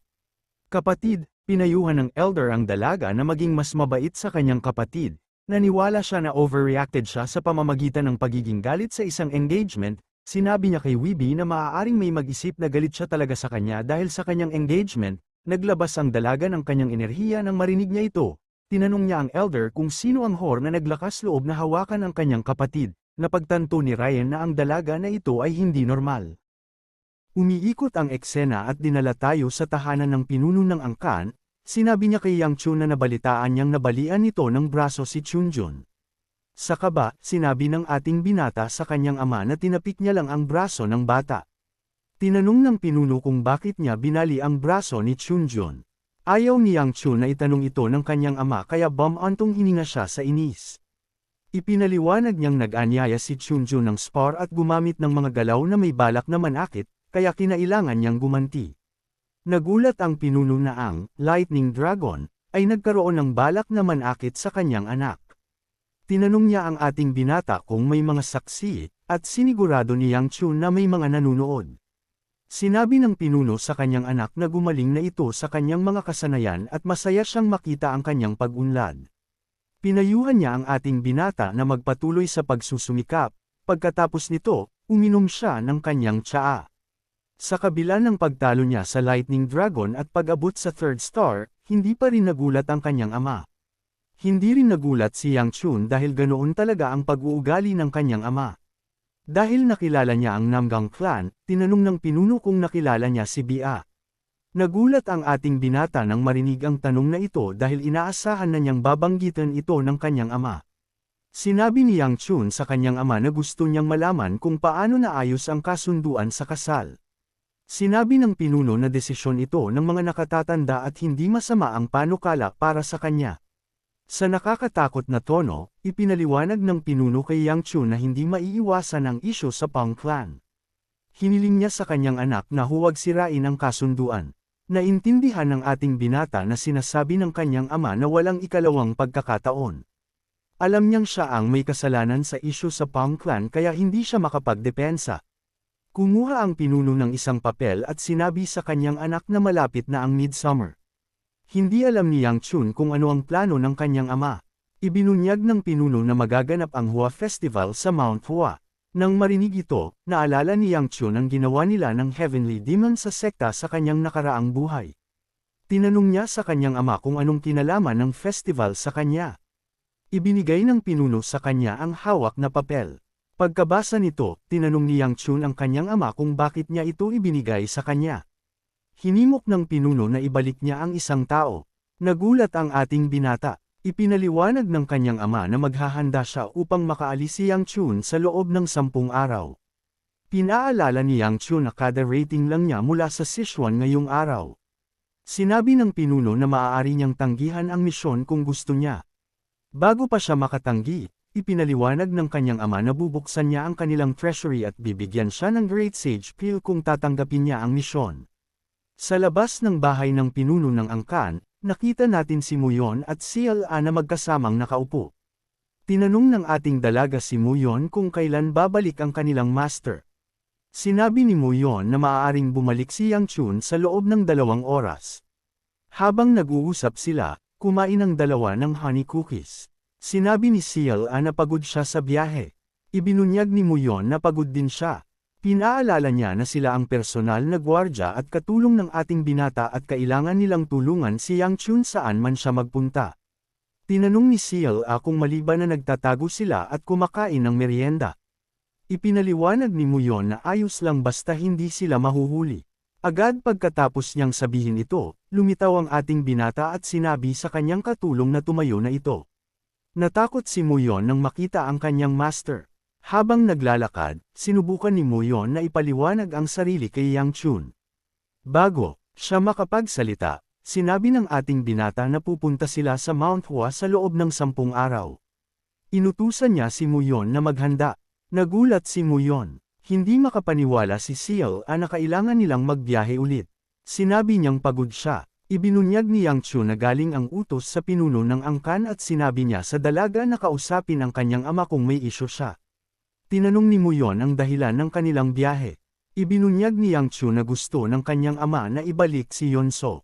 kapatid. Pinayuhan ng elder ang dalaga na maging mas mabait sa kanyang kapatid. Naniwala siya na overreacted siya sa pamamagitan ng pagiging galit sa isang engagement. Sinabi niya kay Weeby na maaaring may mag-isip na galit siya talaga sa kanya dahil sa kanyang engagement. Naglabas ang dalaga ng kanyang enerhiya nang marinig niya ito. Tinanong niya ang elder kung sino ang whore na naglakas loob na hawakan ang kanyang kapatid. Napagtanto ni Ryan na ang dalaga na ito ay hindi normal. Umiikot ang eksena at dinala tayo sa tahanan ng pinuno ng angkan. Sinabi niya kay Yang Chun na nabalitaan niyang nabalian nito ng braso si Chunjun. Sa kaba, sinabi ng ating binata sa kanyang ama na tinapik niya lang ang braso ng bata. Tinanong ng pinuno kung bakit niya binali ang braso ni Chunjun. Ayaw ni Yang Chun na itanong ito ng kanyang ama kaya bumantong hininga siya sa inis. Ipinaliwanag niyang nag-anyaya si Chunjun ng spar at gumamit ng mga galaw na may balak na manakit, kaya kinailangan niyang gumanti. Nagulat ang pinuno na ang Lightning Dragon ay nagkaroon ng balak na manakit sa kanyang anak. Tinanong niya ang ating binata kung may mga saksi, at sinigurado ni Yang Chun na may mga nanunood. Sinabi ng pinuno sa kanyang anak na gumaling na ito sa kanyang mga kasanayan at masaya siyang makita ang kanyang pag-unlad. Pinayuhan niya ang ating binata na magpatuloy sa pagsusumikap, pagkatapos nito, uminom siya ng kanyang tsaa. Sa kabila ng pagtalo niya sa Lightning Dragon at pag-abot sa 3rd star, hindi pa rin nagulat ang kanyang ama. Hindi rin nagulat si Yang Chun dahil ganoon talaga ang pag-uugali ng kanyang ama. Dahil nakilala niya ang Namgang clan, tinanong ng pinuno kung nakilala niya si Bia. Nagulat ang ating binata nang marinig ang tanong na ito dahil inaasahan na niyang babanggitan ito ng kanyang ama. Sinabi ni Yang Chun sa kanyang ama na gusto niyang malaman kung paano naayos ang kasunduan sa kasal. Sinabi ng pinuno na desisyon ito ng mga nakatatanda at hindi masama ang panukala para sa kanya. Sa nakakatakot na tono, ipinaliwanag ng pinuno kay Yang Chun na hindi maiiwasan ang isyu sa Pang clan. Hiniling niya sa kanyang anak na huwag sirain ang kasunduan. Naintindihan ng ating binata na sinasabi ng kanyang ama na walang ikalawang pagkakataon. Alam niyang siya ang may kasalanan sa isyu sa Pang clan kaya hindi siya makapagdepensa. Kumuha ang pinuno ng isang papel at sinabi sa kanyang anak na malapit na ang midsummer. Hindi alam ni Yang Chun kung ano ang plano ng kanyang ama. Ibinunyag ng pinuno na magaganap ang Hua Festival sa Mount Hua. Nang marinig ito, naalala ni Yang Chun ang ginawa nila ng Heavenly Demon sa sekta sa kanyang nakaraang buhay. Tinanong niya sa kanyang ama kung anong kinalaman ng festival sa kanya. Ibinigay ng pinuno sa kanya ang hawak na papel. Pagkabasa nito, tinanong ni Yang Chun ang kanyang ama kung bakit niya ito ibinigay sa kanya. Hinimok ng pinuno na ibalik niya ang isang tao. Nagulat ang ating binata. Ipinaliwanag ng kanyang ama na maghahanda siya upang makaalis si Yang Chun sa loob ng 10 araw. Pinaalala ni Yang Chun na kada rating lang niya mula sa Sichuan ngayong araw. Sinabi ng pinuno na maaari niyang tanggihan ang misyon kung gusto niya. Bago pa siya makatanggi, ipinaliwanag ng kanyang ama na bubuksan niya ang kanilang treasury at bibigyan siya ng Great Sage Pill kung tatanggapin niya ang misyon. Sa labas ng bahay ng pinuno ng angkan, nakita natin si Muyon at si La na magkasamang nakaupo. Tinanong ng ating dalaga si Muyon kung kailan babalik ang kanilang master. Sinabi ni Muyon na maaaring bumalik si Yang Chun sa loob ng 2 oras. Habang nag-uusap sila, kumain ang dalawa ng honey cookies. Sinabi ni La na pagod siya sa biyahe. Ibinunyag ni Muyon na pagod din siya. Pinaalala niya na sila ang personal na gwardya at katulong ng ating binata at kailangan nilang tulungan si Yang Chun saan man siya magpunta. Tinanong ni La kung maliban na nagtatago sila at kumakain ng merienda. Ipinaliwanag ni Muyon na ayos lang basta hindi sila mahuhuli. Agad pagkatapos niyang sabihin ito, lumitaw ang ating binata at sinabi sa kanyang katulong na tumayo na ito. Natakot si Muyon nang makita ang kanyang master. Habang naglalakad, sinubukan ni Muyon na ipaliwanag ang sarili kay Yang Chun. Bago siya makapagsalita, sinabi ng ating binata na pupunta sila sa Mount Hua sa loob ng 10 araw. Inutusan niya si Muyon na maghanda. Nagulat si Muyon. Hindi makapaniwala si La na kailangan nilang magbiyahe ulit. Sinabi niyang pagod siya. Ibinunyag ni Yang Chun na galing ang utos sa pinuno ng angkan at sinabi niya sa dalaga na kausapin ang kanyang ama kung may isyu siya. Tinanong ni Muyon ang dahilan ng kanilang biyahe. Ibinunyag ni Yang Chun na gusto ng kanyang ama na ibalik si Yonso.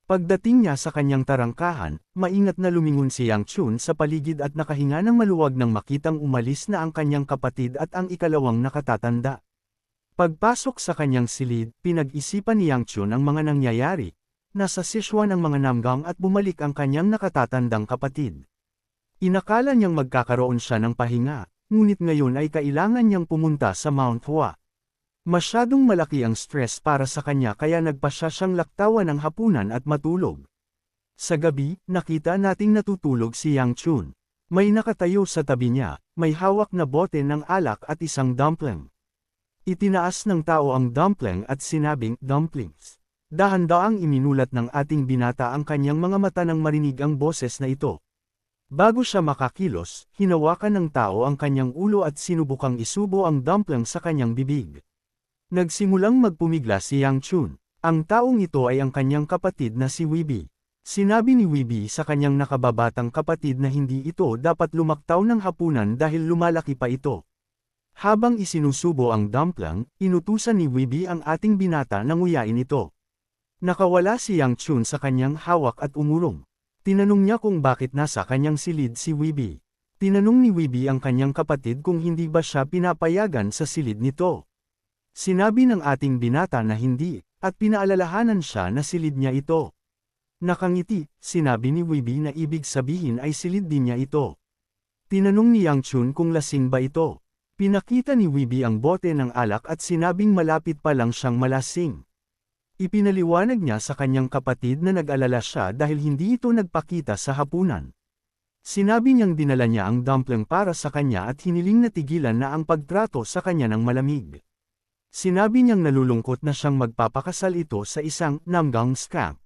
Pagdating niya sa kanyang tarangkahan, maingat na lumingon si Yang Chun sa paligid at nakahinga ng maluwag nang makitang umalis na ang kanyang kapatid at ang ikalawang nakatatanda. Pagpasok sa kanyang silid, pinag-isipan ni Yang Chun ang mga nangyayari. Nasa Sichuan ang mga Namgang at bumalik ang kanyang nakatatandang kapatid. Inakala niyang magkakaroon siya ng pahinga. Ngunit ngayon ay kailangan niyang pumunta sa Mount Hua. Masyadong malaki ang stress para sa kanya kaya nagpasya siyang laktawan ng hapunan at matulog. Sa gabi, nakita nating natutulog si Yang Chun. May nakatayo sa tabi niya, may hawak na bote ng alak at isang dumpling. Itinaas ng tao ang dumpling at sinabing, "Dumplings." Dahan-daang iminulat ng ating binata ang kanyang mga mata nang marinig ang boses na ito. Bago siya makakilos, hinawakan ng tao ang kanyang ulo at sinubukang isubo ang dumpling sa kanyang bibig. Nagsimulang magpumigla si Yang Chun. Ang taong ito ay ang kanyang kapatid na si Weeby. Sinabi ni Weeby sa kanyang nakababatang kapatid na hindi ito dapat lumaktaw ng hapunan dahil lumalaki pa ito. Habang isinusubo ang dumpling, inutusan ni Weeby ang ating binata na nguyain ito. Nakawala si Yang Chun sa kanyang hawak at umurong. Tinanong niya kung bakit nasa kanyang silid si Weeby. Tinanong ni Weeby ang kanyang kapatid kung hindi ba siya pinapayagan sa silid nito. Sinabi ng ating binata na hindi, at pinaalalahanan siya na silid niya ito. Nakangiti, sinabi ni Weeby na ibig sabihin ay silid din niya ito. Tinanong ni Yang Chun kung lasing ba ito. Pinakita ni Weeby ang bote ng alak at sinabing malapit pa lang siyang malasing. Ipinaliwanag niya sa kanyang kapatid na nag-alala siya dahil hindi ito nagpakita sa hapunan. Sinabi niyang dinala niya ang dumpling para sa kanya at hiniling na tigilan na ang pagtrato sa kanya ng malamig. Sinabi niyang nalulungkot na siyang magpapakasal ito sa isang Namgang skank.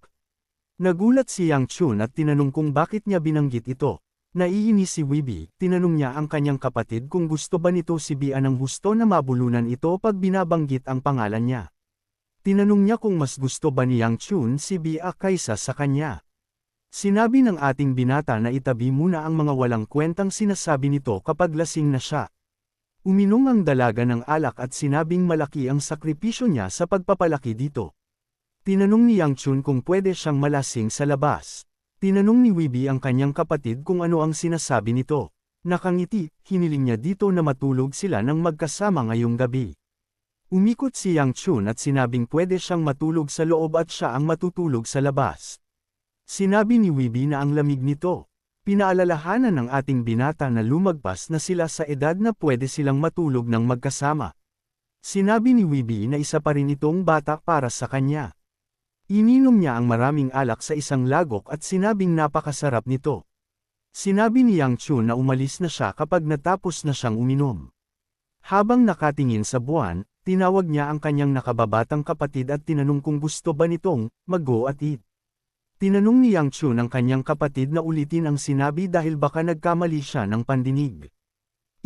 Nagulat si Yang Chun at tinanong kung bakit niya binanggit ito. Naiinis si Weeby, tinanong niya ang kanyang kapatid kung gusto ba nito si Bia ng husto na mabulunan ito pag binabanggit ang pangalan niya. Tinanong niya kung mas gusto ba ni Yang Chun si Bia kaysa sa kanya. Sinabi ng ating binata na itabi muna ang mga walang kwentang sinasabi nito kapag lasing na siya. Uminom ang dalaga ng alak at sinabing malaki ang sakripisyo niya sa pagpapalaki dito. Tinanong ni Yang Chun kung pwede siyang malasing sa labas. Tinanong ni Weeby ang kanyang kapatid kung ano ang sinasabi nito. Nakangiti, hiniling niya dito na matulog sila ng magkasama ngayong gabi. Umikot si Yang Chun at sinabing pwede siyang matulog sa loob at siya ang matutulog sa labas. Sinabi ni Weeby na ang lamig nito. Pinaalalahanan ng ating binata na lumagpas na sila sa edad na pwede silang matulog ng magkasama. Sinabi ni Weeby na isa pa rin itong bata para sa kanya. Ininom niya ang maraming alak sa isang lagok at sinabing napakasarap nito. Sinabi ni Yang Chun na umalis na siya kapag natapos na siyang uminom. Habang nakatingin sa buwan, tinawag niya ang kanyang nakababatang kapatid at tinanong kung gusto ba nitong mag-go at eat. Tinanong ni Yang Chun ang kanyang kapatid na ulitin ang sinabi dahil baka nagkamali siya ng pandinig.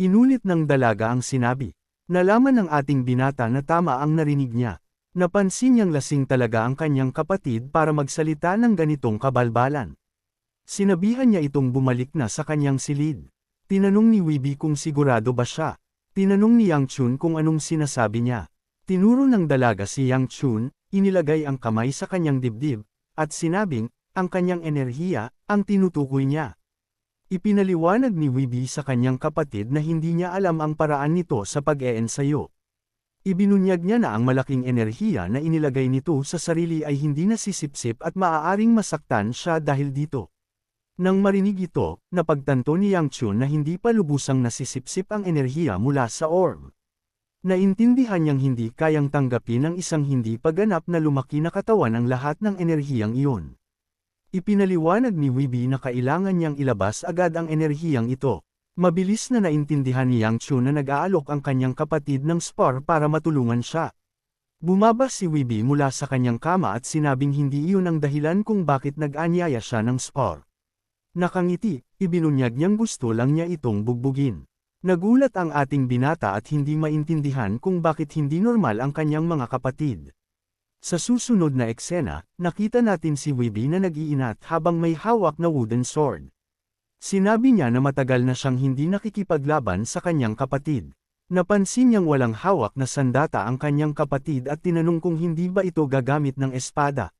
Inulit ng dalaga ang sinabi. Nalaman ng ating binata na tama ang narinig niya. Napansin niyang lasing talaga ang kanyang kapatid para magsalita ng ganitong kabalbalan. Sinabihan niya itong bumalik na sa kanyang silid. Tinanong ni Weeby kung sigurado ba siya. Tinanong ni Yang Chun kung anong sinasabi niya. Tinuro ng dalaga si Yang Chun, inilagay ang kamay sa kanyang dibdib, at sinabing, ang kanyang enerhiya, ang tinutukoy niya. Ipinaliwanag ni Weeby sa kanyang kapatid na hindi niya alam ang paraan nito sa pag-eensayo. Ibinunyag niya na ang malaking enerhiya na inilagay nito sa sarili ay hindi nasisipsip at maaaring masaktan siya dahil dito. Nang marinig ito, napagtanto ni Yang Chun na hindi pa lubusang nasisipsip ang enerhiya mula sa orb. Naintindihan niyang hindi kayang tanggapin ng isang hindi paganap na lumaki na katawan ang lahat ng enerhiyang iyon. Ipinaliwanag ni Weeby na kailangan niyang ilabas agad ang enerhiyang ito. Mabilis na naintindihan ni Yang Chun na nag-aalok ang kanyang kapatid ng spore para matulungan siya. Bumaba si Weeby mula sa kanyang kama at sinabing hindi iyon ang dahilan kung bakit nag-anyaya siya ng spore. Nakangiti, ibinunyag niyang gusto lang niya itong bugbugin. Nagulat ang ating binata at hindi maintindihan kung bakit hindi normal ang kanyang mga kapatid. Sa susunod na eksena, nakita natin si Weeby na nag-iinat habang may hawak na wooden sword. Sinabi niya na matagal na siyang hindi nakikipaglaban sa kanyang kapatid. Napansin niyang walang hawak na sandata ang kanyang kapatid at tinanong kung hindi ba ito gagamit ng espada.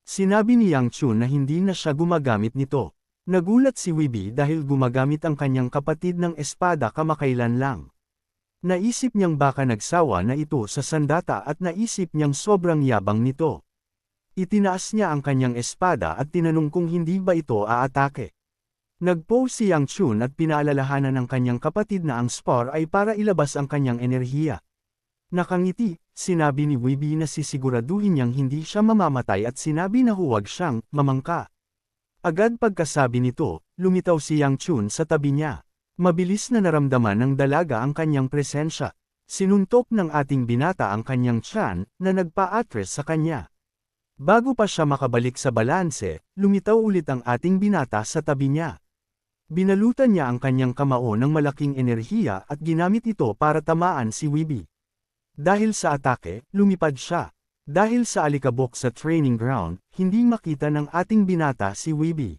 Sinabi ni Yang Chun na hindi na siya gumagamit nito. Nagulat si Weeby dahil gumagamit ang kanyang kapatid ng espada kamakailan lang. Naisip niyang baka nagsawa na ito sa sandata at naisip niyang sobrang yabang nito. Itinaas niya ang kanyang espada at tinanong kung hindi ba ito aatake. Nag-pose si Yang Chun at pinaalalahanan ng kanyang kapatid na ang spore ay para ilabas ang kanyang enerhiya. Nakangiti, sinabi ni Weeby na sisiguraduhin niyang hindi siya mamamatay at sinabi na huwag siyang mamangka. Agad pagkasabi nito, lumitaw si Yang Chun sa tabi niya. Mabilis na naramdaman ng dalaga ang kanyang presensya. Sinuntok ng ating binata ang kanyang tiyan na nagpa-atras sa kanya. Bago pa siya makabalik sa balanse, lumitaw ulit ang ating binata sa tabi niya. Binalutan niya ang kanyang kamao ng malaking enerhiya at ginamit ito para tamaan si Weeby. Dahil sa atake, lumipad siya. Dahil sa alikabok sa training ground, hindi makita ng ating binata si Weeby.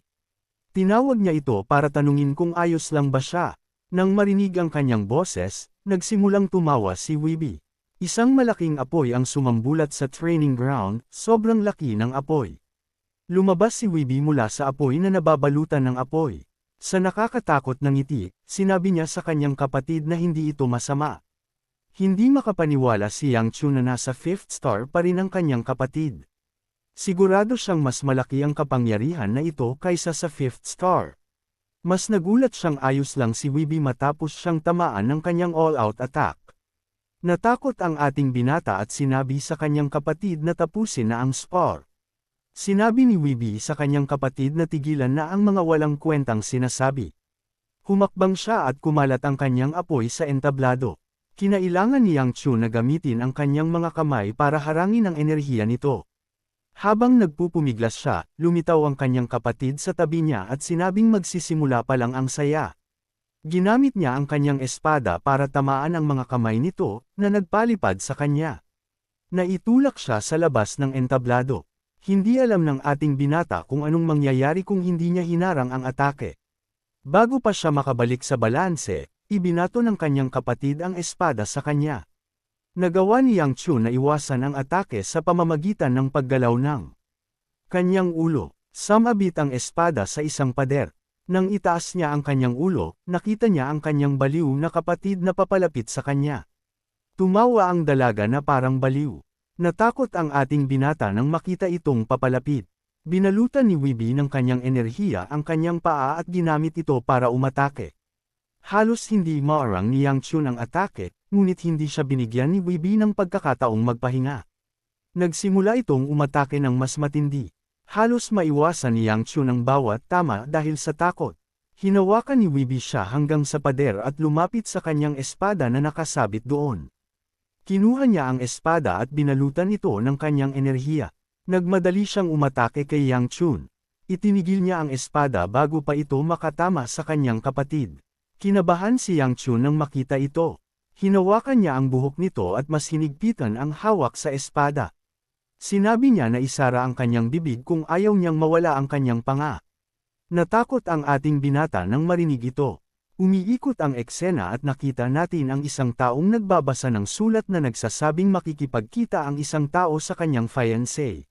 Tinawag niya ito para tanungin kung ayos lang ba siya. Nang marinig ang kanyang boses, nagsimulang tumawa si Weeby. Isang malaking apoy ang sumambulat sa training ground, sobrang laki ng apoy. Lumabas si Weeby mula sa apoy na nababalutan ng apoy. Sa nakakatakot na ngiti, sinabi niya sa kanyang kapatid na hindi ito masama. Hindi makapaniwala si Yang Chun na nasa 5th star pa rin ang kanyang kapatid. Sigurado siyang mas malaki ang kapangyarihan na ito kaysa sa 5th star. Mas nagulat siyang ayos lang si Weeby matapos siyang tamaan ng kanyang all-out attack. Natakot ang ating binata at sinabi sa kanyang kapatid na tapusin na ang spore. Sinabi ni Weeby sa kanyang kapatid na tigilan na ang mga walang kwentang sinasabi. Humakbang siya at kumalat ang kanyang apoy sa entablado. Kinailangan ni Yang Chun na gamitin ang kanyang mga kamay para harangin ang enerhiya nito. Habang nagpupumiglas siya, lumitaw ang kanyang kapatid sa tabi niya at sinabing magsisimula pa lang ang saya. Ginamit niya ang kanyang espada para tamaan ang mga kamay nito, na nagpalipad sa kanya. Naitulak siya sa labas ng entablado. Hindi alam ng ating binata kung anong mangyayari kung hindi niya hinarang ang atake. Bago pa siya makabalik sa balanse, ibinato ng kanyang kapatid ang espada sa kanya. Nagawa ni Yang Chun na iwasan ang atake sa pamamagitan ng paggalaw ng kanyang ulo. Sumabit ang espada sa isang pader. Nang itaas niya ang kanyang ulo, nakita niya ang kanyang baliw na kapatid na papalapit sa kanya. Tumawa ang dalaga na parang baliw. Natakot ang ating binata nang makita itong papalapit. Binalutan ni Weeby ng kanyang enerhiya ang kanyang paa at ginamit ito para umatake. Halos hindi maarang ni Yang Chun ang atake, ngunit hindi siya binigyan ni Weeby ng pagkakataong magpahinga. Nagsimula itong umatake ng mas matindi. Halos maiwasan ni Yang Chun ang bawat tama dahil sa takot. Hinawakan ni Weeby siya hanggang sa pader at lumapit sa kanyang espada na nakasabit doon. Kinuha niya ang espada at binalutan ito ng kanyang enerhiya. Nagmadali siyang umatake kay Yang Chun. Itinigil niya ang espada bago pa ito makatama sa kanyang kapatid. Kinabahan si Yang Chun nang makita ito. Hinawakan niya ang buhok nito at mas hinigpitan ang hawak sa espada. Sinabi niya na isara ang kanyang bibig kung ayaw niyang mawala ang kanyang panga. Natakot ang ating binata nang marinig ito. Umiikot ang eksena at nakita natin ang isang taong nagbabasa ng sulat na nagsasabing makikipagkita ang isang tao sa kanyang fiancé.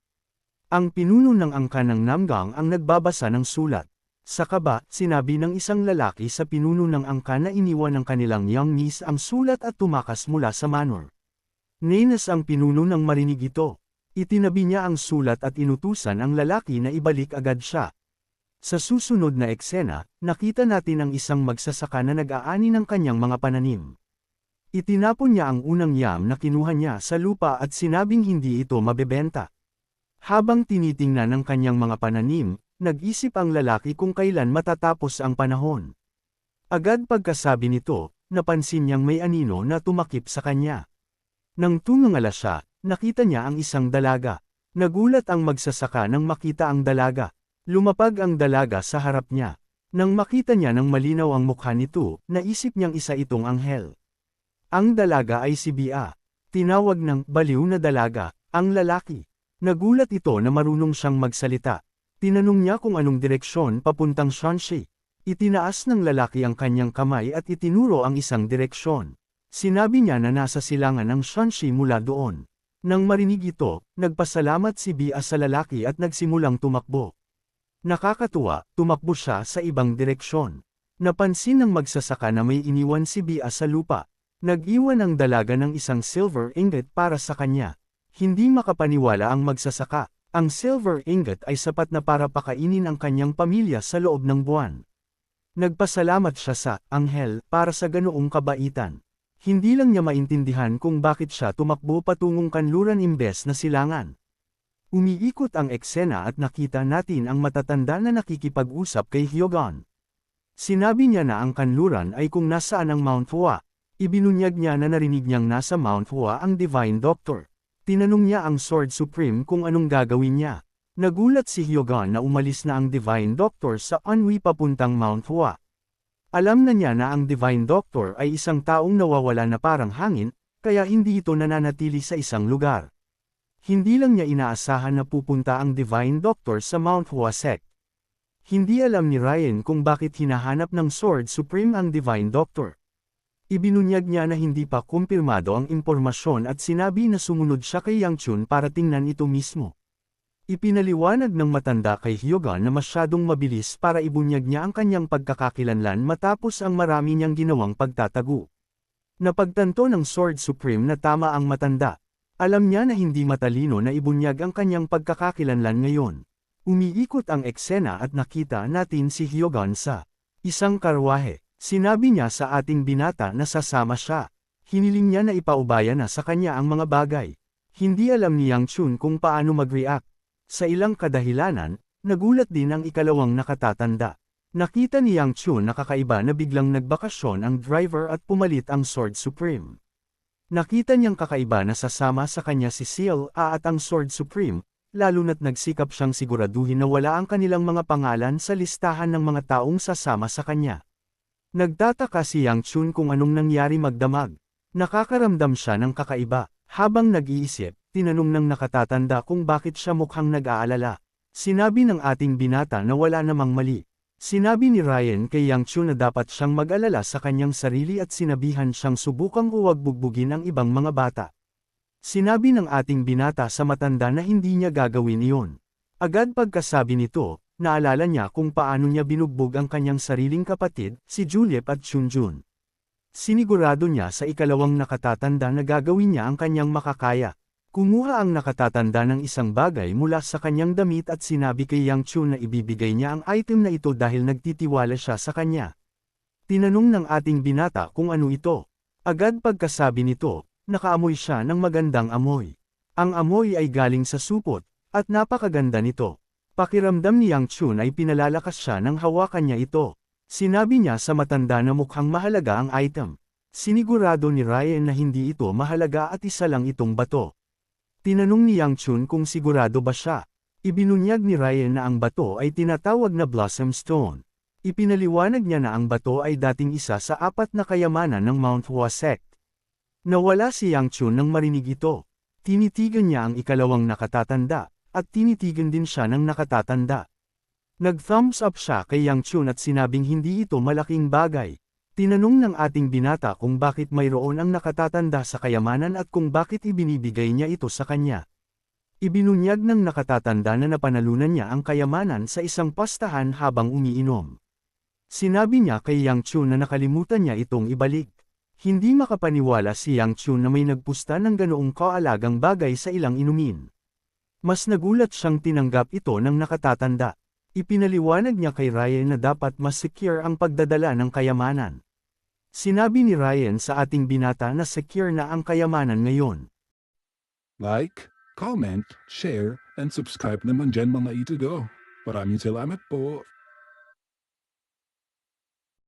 Ang pinuno ng angkan ng Namgang ang nagbabasa ng sulat. Sa kaba, sinabi ng isang lalaki sa pinuno ng angkan na iniwan ng kanilang young niece ang sulat at tumakas mula sa manor. Nainis ang pinuno nang marinig ito. Itinabi niya ang sulat at inutusan ang lalaki na ibalik agad siya. Sa susunod na eksena, nakita natin ang isang magsasaka na nag-aani ng kanyang mga pananim. Itinapon niya ang unang yam na kinuha niya sa lupa at sinabing hindi ito mabebenta. Habang tinitingnan ng kanyang mga pananim, nag-isip ang lalaki kung kailan matatapos ang panahon. Agad pagkasabi nito, napansin niyang may anino na tumakip sa kanya. Nang tumingala siya, nakita niya ang isang dalaga. Nagulat ang magsasaka nang makita ang dalaga. Lumapag ang dalaga sa harap niya. Nang makita niya ng malinaw ang mukha nito, naisip niyang isa itong anghel. Ang dalaga ay si Bia. Tinawag ng baliw na dalaga, ang lalaki. Nagulat ito na marunong siyang magsalita. Tinanong niya kung anong direksyon papuntang Shanxi. Itinaas ng lalaki ang kanyang kamay at itinuro ang isang direksyon. Sinabi niya na nasa silangan ng Shanxi mula doon. Nang marinig ito, nagpasalamat si Bia sa lalaki at nagsimulang tumakbo. Nakakatuwa, tumakbo siya sa ibang direksyon. Napansin ng magsasaka na may iniwan si Bia sa lupa. Nag-iwan ang dalaga ng isang silver ingot para sa kanya. Hindi makapaniwala ang magsasaka. Ang silver ingot ay sapat na para pakainin ang kanyang pamilya sa loob ng buwan. Nagpasalamat siya sa anghel para sa ganoong kabaitan. Hindi lang niya maintindihan kung bakit siya tumakbo patungong kanluran imbes na silangan. Umiikot ang eksena at nakita natin ang matatanda na nakikipag-usap kay Hyogon. Sinabi niya na ang kanluran ay kung nasaan ang Mount Hua. Ibinunyag niya na narinig niyang nasa Mount Hua ang Divine Doctor. Tinanong niya ang Sword Supreme kung anong gagawin niya. Nagulat si Hyogon na umalis na ang Divine Doctor sa Anhui papuntang Mount Hua. Alam na niya na ang Divine Doctor ay isang taong nawawala na parang hangin, kaya hindi ito nananatili sa isang lugar. Hindi lang niya inaasahan na pupunta ang Divine Doctor sa Mount Hua Sect. Hindi alam ni Ryan kung bakit hinahanap ng Sword Supreme ang Divine Doctor. Ibinunyag niya na hindi pa kumpirmado ang impormasyon at sinabi na sumunod siya kay Yang Chun para tingnan ito mismo. Ipinaliwanag ng matanda kay Hyogon na masyadong mabilis para ibunyag niya ang kanyang pagkakakilanlan matapos ang marami niyang ginawang pagtatago. Napagtanto ng Sword Supreme na tama ang matanda. Alam niya na hindi matalino na ibunyag ang kanyang pagkakakilanlan ngayon. Umiikot ang eksena at nakita natin si Hyogon sa isang karwahe. Sinabi niya sa ating binata na sasama siya. Hiniling niya na ipaubaya na sa kanya ang mga bagay. Hindi alam ni Yang Chun kung paano mag-react. Sa ilang kadahilanan, nagulat din ang ikalawang nakatatanda. Nakita ni Yang Chun na kakaiba na biglang nagbakasyon ang driver at pumalit ang Sword Supreme. Nakita niyang kakaiba na sasama sa kanya si Seal at ang Sword Supreme, lalo na't nagsikap siyang siguraduhin na wala ang kanilang mga pangalan sa listahan ng mga taong sasama sa kanya. Nagtataka si Yang Chun kung anong nangyari magdamag. Nakakaramdam siya ng kakaiba. Habang nag-iisip, tinanong ng nakatatanda kung bakit siya mukhang nag-aalala. Sinabi ng ating binata na wala namang mali. Sinabi ni Ryan kay Yang Chun na dapat siyang mag-alala sa kanyang sarili at sinabihan siyang subukang huwag bugbugin ang ibang mga bata. Sinabi ng ating binata sa matanda na hindi niya gagawin iyon. Agad pagkasabi nito, naalala niya kung paano niya binugbog ang kanyang sariling kapatid, si Juliet at Chunjun. Sinigurado niya sa ikalawang nakatatanda na gagawin niya ang kanyang makakaya. Kumuha ang nakatatanda ng isang bagay mula sa kanyang damit at sinabi kay Yang Chun na ibibigay niya ang item na ito dahil nagtitiwala siya sa kanya. Tinanong ng ating binata kung ano ito. Agad pagkasabi nito, nakaamoy siya ng magandang amoy. Ang amoy ay galing sa supot, at napakaganda nito. Pakiramdam ni Yang Chun ay pinalalakas siya nang hawakan niya ito. Sinabi niya sa matanda na mukhang mahalaga ang item. Sinigurado ni Ryan na hindi ito mahalaga at isa lang itong bato. Tinanong ni Yang Chun kung sigurado ba siya. Ibinunyag ni Ryan na ang bato ay tinatawag na Blossom Stone. Ipinaliwanag niya na ang bato ay dating isa sa 4 na kayamanan ng Mount Hua Sect. Nawala si Yang Chun nang marinig ito. Tinitigan niya ang ikalawang nakatatanda, at tinitigan din siya ng nakatatanda. Nag-thumbs up siya kay Yang Chun at sinabing hindi ito malaking bagay. Tinanong ng ating binata kung bakit mayroon ang nakatatanda sa kayamanan at kung bakit ibinibigay niya ito sa kanya. Ibinunyag ng nakatatanda na napanalunan niya ang kayamanan sa isang pastahan habang umiinom. Sinabi niya kay Yang Chun na nakalimutan niya itong ibalik. Hindi makapaniwala si Yang Chun na may nagpusta ng ganoong kaalagang bagay sa ilang inumin. Mas nagulat siyang tinanggap ito ng nakatatanda. Ipinaliwanag niya kay Ryan na dapat mas secure ang pagdadala ng kayamanan. Sinabi ni Ryan sa ating binata na secure na ang kayamanan ngayon. Like, comment, share, and subscribe naman dyan mga ito go. Maraming salamat po.